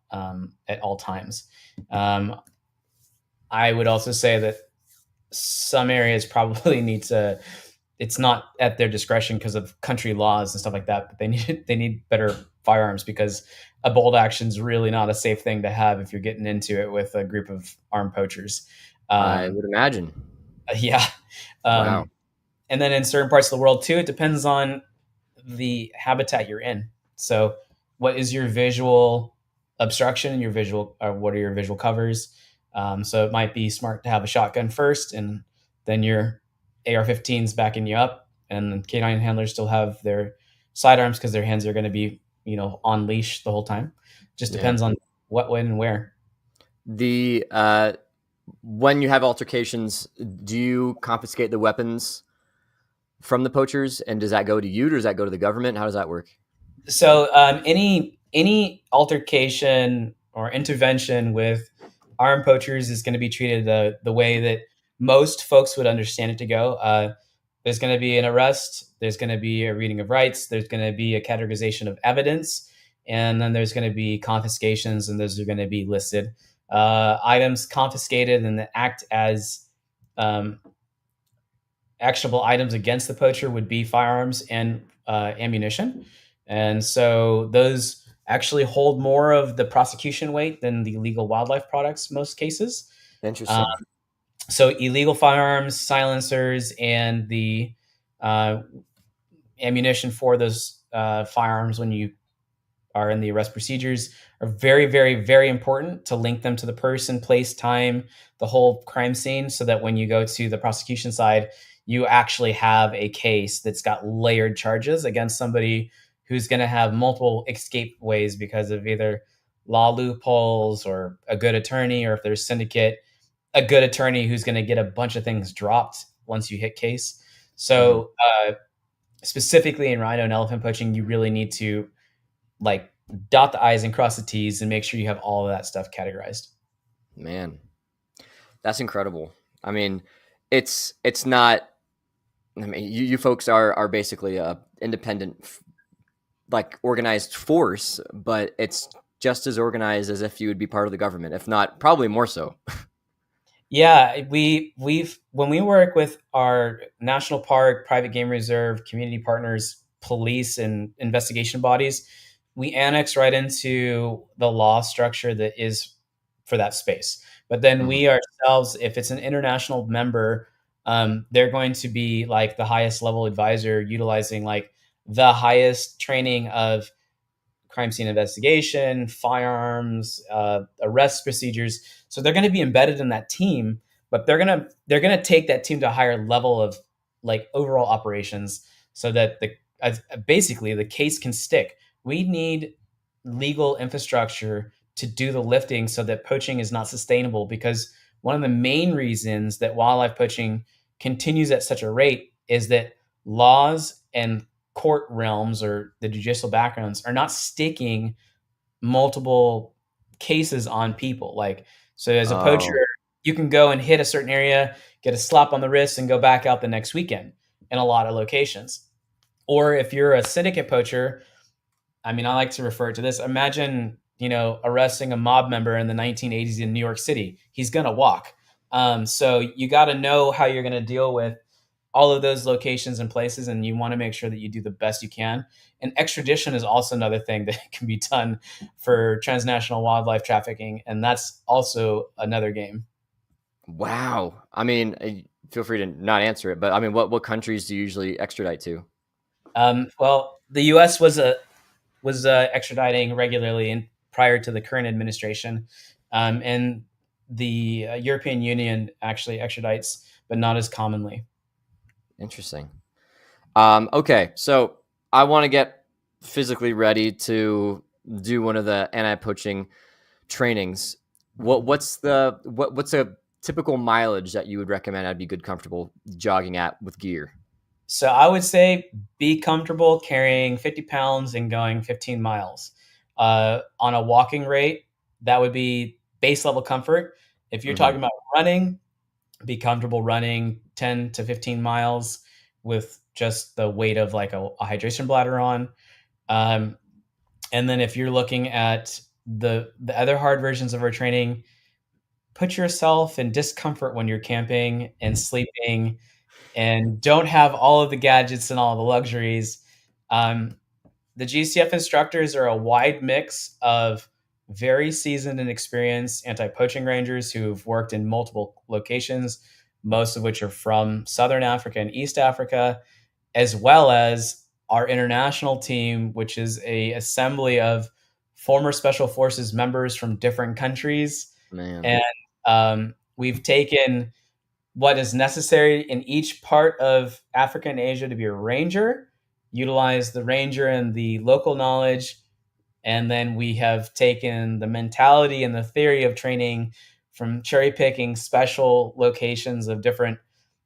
at all times. Um, I would also say that some areas probably need to. It's not at their discretion because of country laws and stuff like that, but they need better firearms because a bolt action is really not a safe thing to have if you're getting into it with a group of armed poachers. I Um, would imagine. yeah, Wow. um, and then in certain parts of the world too, it depends on the habitat you're in. So, what is your visual obstruction? Your visual, what are your visual covers? So it might be smart to have a shotgun first, and then your AR-15s backing you up, and the canine handlers still have their sidearms because their hands are going to be, on leash the whole time. Just Yeah. depends on what, when, and where. The when you have altercations, do you confiscate the weapons from the poachers, and does that go to you, or does that go to the government? How does that work? So any altercation or intervention with armed poachers is going to be treated the way that most folks would understand it to go. There's going to be an arrest. There's going to be a reading of rights. There's going to be a categorization of evidence, and then there's going to be confiscations, and those are going to be listed. Items confiscated and that act as um, actionable items against the poacher would be firearms and ammunition. And so those actually hold more of the prosecution weight than the illegal wildlife products, most cases. Uh, Interesting. so illegal firearms, silencers, and the uh, ammunition for those firearms when you are in the arrest procedures are very, very, very important to link them to the person, place, time, the whole crime scene, so that when you go to the prosecution side, you actually have a case that's got layered charges against somebody who's going to have multiple escape ways because of either law loopholes or a good attorney, or if there's syndicate, a good attorney who's going to get a bunch of things dropped once you hit case. Hmm. So, specifically in rhino and elephant poaching, you really need to like dot the I's and cross the T's and make sure you have all of that stuff categorized. Man, that's incredible. I mean, it's not. I mean, you folks are basically a independent, like organized force, but it's just as organized as if you would be part of the government, if not probably more so. Yeah, we've when we work with our national park, private game reserve, community partners, police, and investigation bodies, we annex right into the law structure that is for that space. But then Mhm. we ourselves, if it's an international member, They're going to be like the highest level advisor, utilizing like the highest training of crime scene investigation, firearms, arrest procedures. So they're going to be embedded in that team, but they're gonna take that team to a higher level of like overall operations, so that basically the case can stick. We need legal infrastructure to do the lifting so that poaching is not sustainable, because one of the main reasons that wildlife poaching continues at such a rate is that laws and court realms or the judicial backgrounds are not sticking multiple cases on people. Like, so as a poacher, Oh, you can go and hit a certain area, get a slap on the wrist, and go back out the next weekend in a lot of locations. Or if you're a syndicate poacher, I mean, I like to refer to this. Imagine, arresting a mob member in the 1980s in New York City. He's going to walk. So you got to know how you're going to deal with all of those locations and places, and you want to make sure that you do the best you can. And extradition is also another thing that can be done for transnational wildlife trafficking, and that's also another game. wow. I mean, feel free to not answer it, but I mean, what countries do you usually extradite to? Well, the U.S. was extraditing regularly and prior to the current administration, and the European Union actually extradites, but not as commonly. Interesting. Okay, so I want to get physically ready to do one of the anti-poaching trainings. What's a typical mileage that you would recommend I'd be good comfortable jogging at with gear? So I would say be comfortable carrying 50 pounds and going 15 miles. On a walking rate, that would be base level comfort. If you're Hmm. talking about running, be comfortable running 10 to 15 miles with just the weight of like a hydration bladder on. Um, and then if you're looking at the other hard versions of our training, put yourself in discomfort when you're camping and sleeping, and don't have all of the gadgets and all of the luxuries. Um, the GCF instructors are a wide mix of very seasoned and experienced anti-poaching rangers who've worked in multiple locations, most of which are from Southern Africa and East Africa, as well as our international team, which is a assembly of former special forces members from different countries. Man, And we've taken what is necessary in each part of Africa and Asia to be a ranger, utilize the ranger and the local knowledge, and then we have taken the mentality and the theory of training from cherry picking special locations of different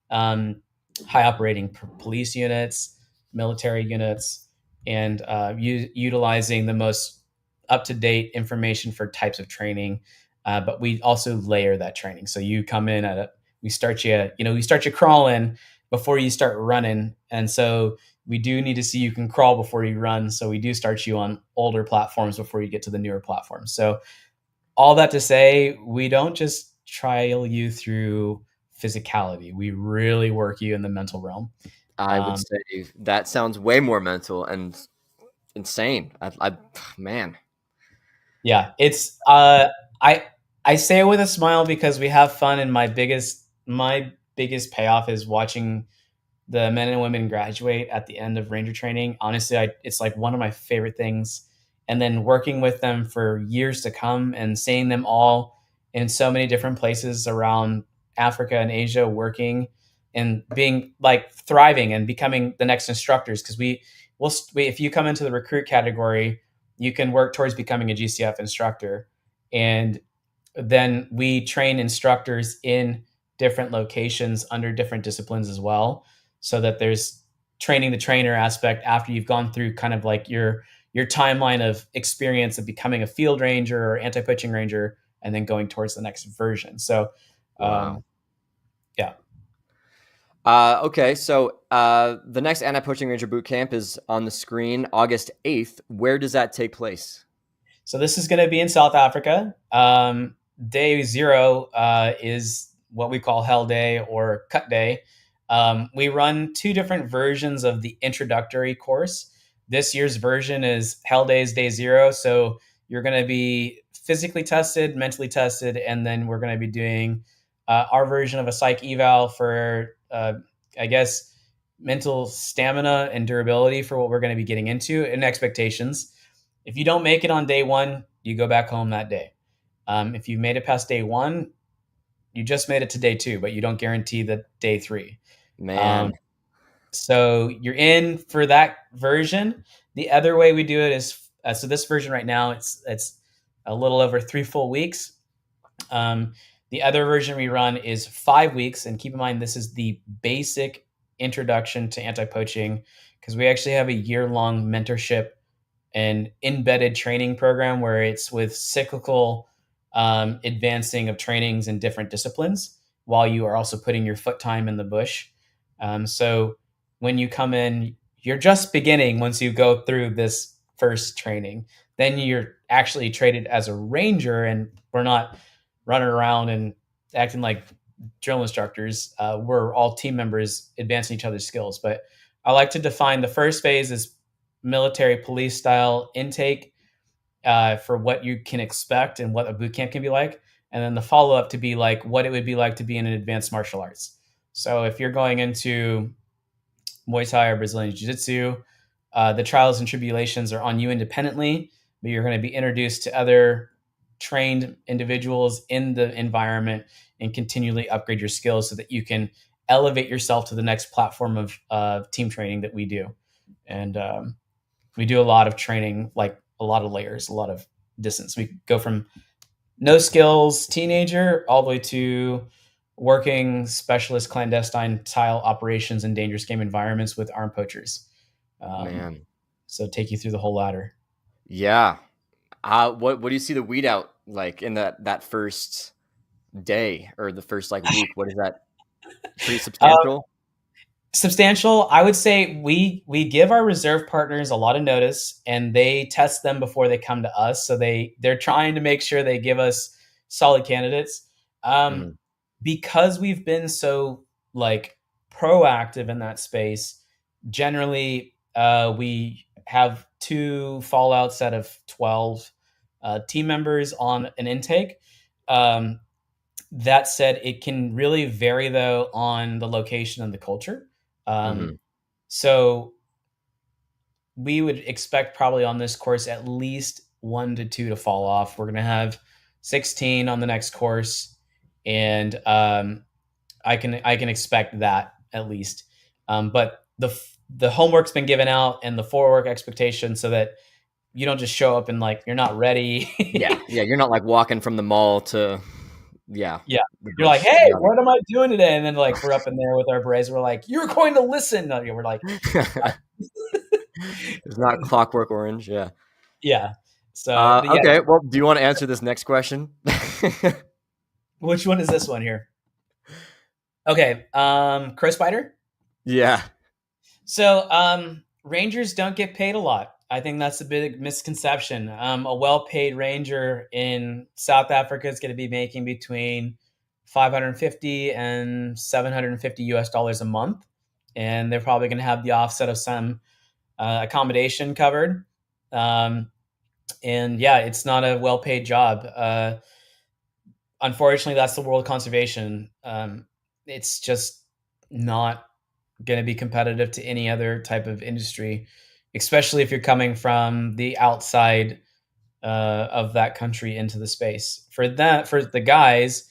um, high operating police units, military units, and utilizing the most up to date information for types of training. But we also layer that training. So you come in at we start you crawling before you start running, and so we do need to see you can crawl before you run. So we do start you on older platforms before you get to the newer platforms. So all that to say, we don't just trial you through physicality. We really work you in the mental realm. I would Um, say that sounds way more mental and insane. Man, yeah, it's I I say it with a smile because we have fun, and my biggest payoff is watching the men and women graduate at the end of ranger training. Honestly, it's like one of my favorite things. And then working with them for years to come and seeing them all in so many different places around Africa and Asia, working and being like thriving and becoming the next instructors. Because if you come into the recruit category, you can work towards becoming a GCF instructor. And then we train instructors in different locations under different disciplines as well, so that there's training the trainer aspect after you've gone through kind of like your timeline of experience of becoming a field ranger or anti-poaching ranger, and then going towards the next version. So wow. yeah. Okay, so the next anti-poaching ranger boot camp is on the screen, August 8th. Where does that take place? So this is going to be in South Africa. Day zero is what we call Hell Day or Cut Day. We run two different versions of the introductory course. This year's version is Hell Days Day Zero. So you're going to be physically tested, mentally tested, and then we're going to be doing our version of a psych eval for, I guess, mental stamina and durability for what we're going to be getting into and expectations. If you don't make it on day one, you go back home that day. If you made it past day one, you just made it to day two, but you don't guarantee the day three. Um, Man, so you're in for that version. The other way we do it is so this version right now it's a little over 3 full weeks. Um, the other version we run is 5 weeks, and keep in mind this is the basic introduction to anti-poaching because we actually have a year-long mentorship and embedded training program where it's with cyclical advancing of trainings in different disciplines while you are also putting your foot time in the bush. So when you come in, you're just beginning once you go through this first training. Then you're actually traded as a ranger, and we're not running around and acting like drill instructors. We're all team members advancing each other's skills. But I like to define the first phase as military police style intake for what you can expect and what a boot camp can be like. And then the follow up to be like what it would be like to be in an advanced martial arts. So if you're going into Muay Thai or Brazilian Jiu Jitsu, the trials and tribulations are on you independently, but you're going to be introduced to other trained individuals in the environment and continually upgrade your skills so that you can elevate yourself to the next platform of team training that we do. And we do a lot of training, like a lot of layers, a lot of distance. We go from no skills teenager all the way to working specialist clandestine style operations in dangerous game environments with armed poachers. Um, man. so take you through the whole ladder. Yeah. What do you see the weed out like in that first day or the first like week? What is that? Pretty Uh, substantial? Substantial. I would say we give our reserve partners a lot of notice, and they test them before they come to us. So they're trying to make sure they give us solid candidates. Mhm. Because we've been so like proactive in that space. Generally, we have two fallouts out of 12 team members on an intake. Um, that said, it can really vary though on the location and the culture. Um, Mhm. so we would expect probably on this course at least 1 to 2 to fall off. We're going to have 16 on the next course, and I can expect that at least. But the homework's been given out and the forework expectation so that you don't just show up and like you're not Yeah. ready. Yeah, you're not like walking from the mall to yeah, Yeah. the You're like, bush. hey, Got what am I doing today? And then like we're up in there with our berets. We're like, you're going to listen. No, we're like, it. It's not Clockwork Orange, yeah. yeah. So yeah. Okay, well, do you wanna answer this next question? Which one is this one here? Okay. Crow Spider. Yeah. So rangers don't get paid a lot. I think that's a big misconception. A well-paid ranger in South Africa is going to be making between 550 and 750 US dollars a month, and they're probably going to have the offset of some accommodation covered. Um, and yeah, it's not a well-paid job. Unfortunately, that's the world of conservation. It's just not going to be competitive to any other type of industry, especially if you're coming from the outside of that country into the space. For the guys,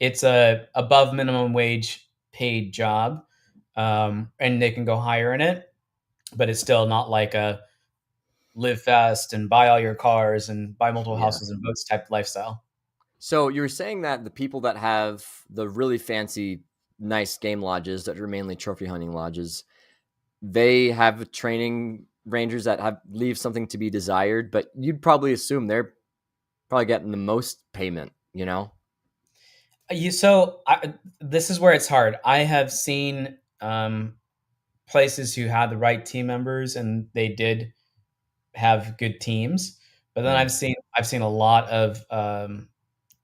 it's a above minimum wage paid job, and they can go higher in it, but it's still not like a live fast and buy all your cars and buy multiple Yeah. houses and boats type lifestyle. So you were saying that the people that have the really fancy, nice game lodges that are mainly trophy hunting lodges, they have training rangers that have leave something to be desired, but you'd probably assume they're probably getting the most payment, you know? This is where it's hard. I have seen places who had the right team members and they did have good teams, but then Mm, I've seen a lot of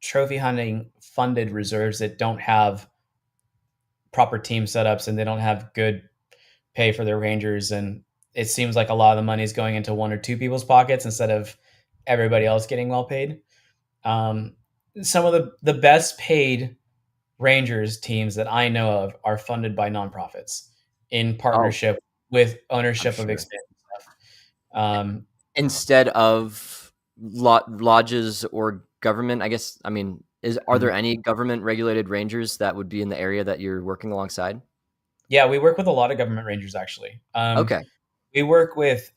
trophy hunting funded reserves that don't have proper team setups and they don't have good pay for their rangers, and it seems like a lot of the money is going into one or two people's pockets instead of everybody else getting well paid. Um, some of the best paid rangers teams that I know of are funded by nonprofits in Oh, partnership with I'm ownership of sure. expansion stuff. Um, Instead of lodges or government, I guess. I mean, are there any government regulated rangers that would be in the area that you're working alongside? yeah, we work with a lot of government rangers actually. Okay. We work with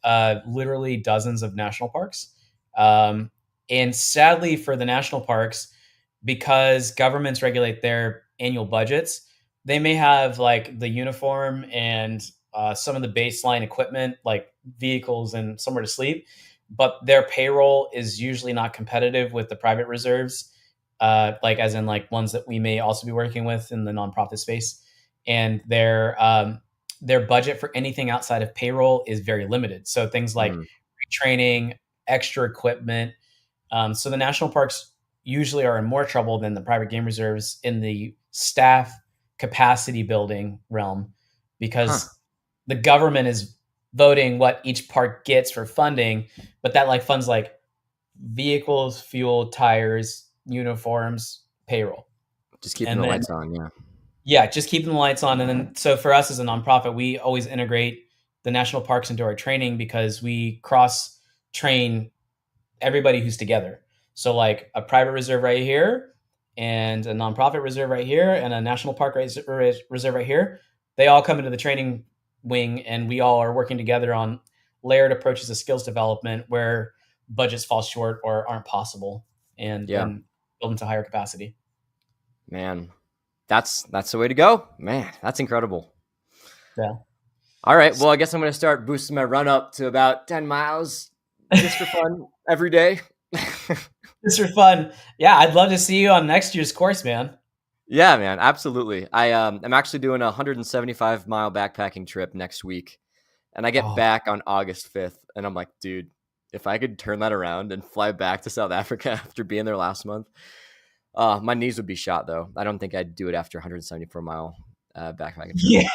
literally dozens of national parks. Um, and sadly, for the national parks, because governments regulate their annual budgets, they may have like the uniform and some of the baseline equipment, like vehicles and somewhere to sleep, but their payroll is usually not competitive with the private reserves, like as in like ones that we may also be working with in the nonprofit space. And their budget for anything outside of payroll is very limited. So things like Mm, training, extra equipment. So the national parks usually are in more trouble than the private game reserves in the staff capacity building realm huh. because the government is voting what each park gets for funding, but that like funds like vehicles, fuel, tires, uniforms, payroll. Just keeping And the then lights on. Yeah. yeah, just keeping the lights on. And then, so for us as a nonprofit, we always integrate the national parks into our training because we cross train everybody who's together. So, like a private reserve right here, and a nonprofit reserve right here, and a national park reserve right here, they all come into the training wing, and we all are working together on layered approaches to skills development where budgets fall short or aren't possible, and Yeah. then build into higher capacity. Man, that's the way to go. Man, that's incredible. Yeah. All right. Well, I guess I'm going to start boosting my run up to about 10 miles just for fun every day. Just for fun. Yeah, I'd love to see you on next year's course, man. Yeah, man, absolutely. I'm actually doing a 175-mile backpacking trip next week, and I get Oh, back on August 5th, and I'm like, dude, if I could turn that around and fly back to South Africa after being there last month, my knees would be shot though. I don't think I'd do it after a 174-mile backpacking trip. yeah,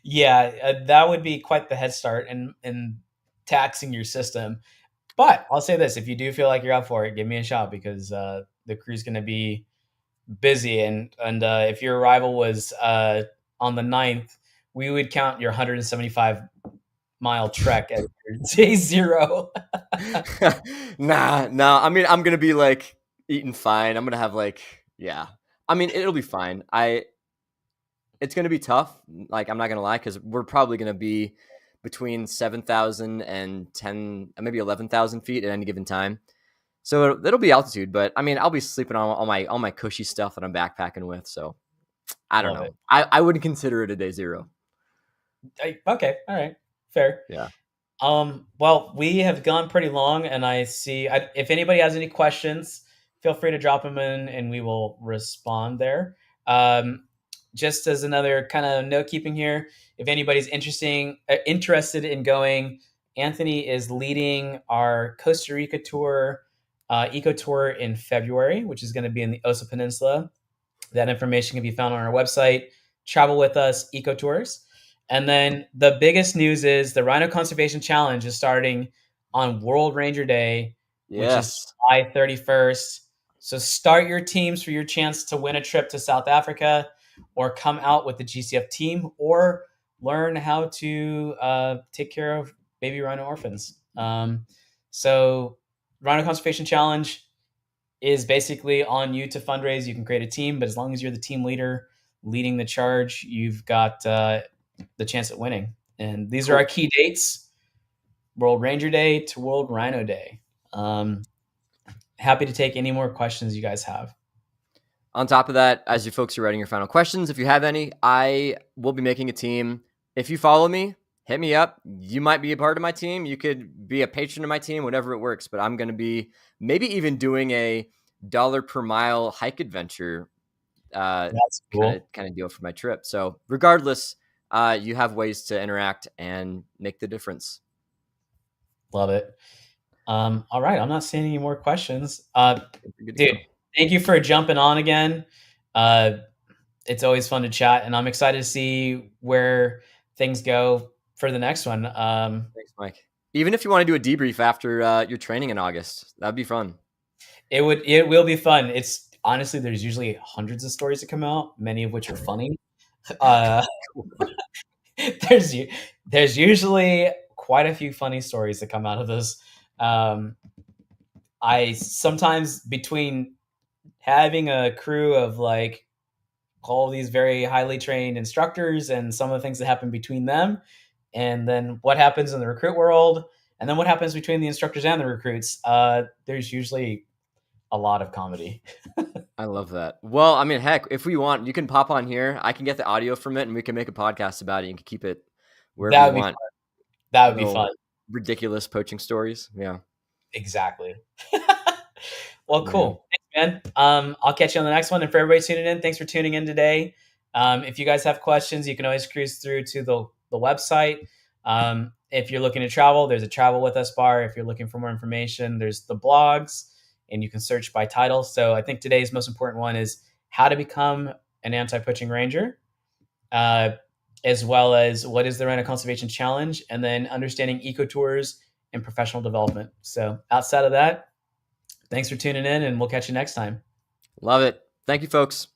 yeah. That would be quite the head start in taxing your system. But I'll say this: if you do feel like you're up for it, give me a shot because the crew's going to be busy, and if your arrival was on the 9th, we would count your 175-mile trek as your day zero. Nah. I mean, I'm gonna be like eating fine. I'm gonna have like, yeah. I mean, it'll be fine. It's gonna be tough. Like, I'm not gonna lie, because we're probably gonna be between 7,000 and 10, maybe 11,000 feet at any given time. So it'll be altitude, but I mean, I'll be sleeping on all my cushy stuff that I'm backpacking with. So I don't Love know. it. I wouldn't consider it a day zero. Okay, all right, fair. Yeah. Well, we have gone pretty long, and if anybody has any questions, feel free to drop them in, and we will respond there. Um, just as another kind of note keeping here, if anybody's interested in going, Anthony is leading our Costa Rica tour, eco tour in February, which is going to be in the Osa Peninsula. That information can be found on our website, Travel With Us Eco Tours. And then the biggest news is the Rhino Conservation Challenge is starting on World Ranger Day, which is Yes. July 31st. So start your teams for your chance to win a trip to South Africa or come out with the GCF team or learn how to take care of baby rhino orphans. So Rhino Conservation Challenge is basically on you to fundraise. You can create a team, but as long as you're the team leader leading the charge, you've got the chance at winning. And these are our Cool. key dates: World Ranger Day to World Rhino Day. Um, Happy to take any more questions you guys have. On top of that, as you folks are writing your final questions, if you have any, I will be making a team. If you follow me, hit me up. You might be a part of my team. You could be a patron of my team, whatever it works. But I'm going to be maybe even doing a dollar per mile hike adventure That's cool. kind of deal for my trip. So regardless, you have ways to interact and make the difference. Love it. All right, I'm not seeing any more questions. You're good to Dude, go. thank you for jumping on again. Uh, it's always fun to chat, and I'm excited to see where things go for the next one. Thanks, Mike. Even if you want to do a debrief after your training in August, that'd be fun. It will be fun. It's honestly, there's usually hundreds of stories that come out, many of which are funny. Uh, there's there's usually quite a few funny stories that come out of this. Um, I sometimes between having a crew of like all these very highly trained instructors and some of the things that happen between them, and then what happens in the recruit world, and then what happens between the instructors and the recruits. There's usually a lot of comedy. I love that. Well, I mean, heck, if we want, you can pop on here. I can get the audio from it, and we can make a podcast about it. You can keep it wherever That you would be want. fun. That would be Little fun. ridiculous poaching stories. Yeah. Exactly. Well, Yeah. cool. Thanks, man. I'll catch you on the next one. And for everybody tuning in, thanks for tuning in today. If you guys have questions, you can always cruise through to the website. If you're looking to travel, there's a travel with us bar. If you're looking for more information, there's the blogs, and you can search by title. So I think today's most important one is how to become an anti-poaching ranger, uh, as well as what is the Rhino Conservation Challenge, and then understanding ecotours and professional development. So outside of that, thanks for tuning in, and we'll catch you next time. Love it. Thank you, folks.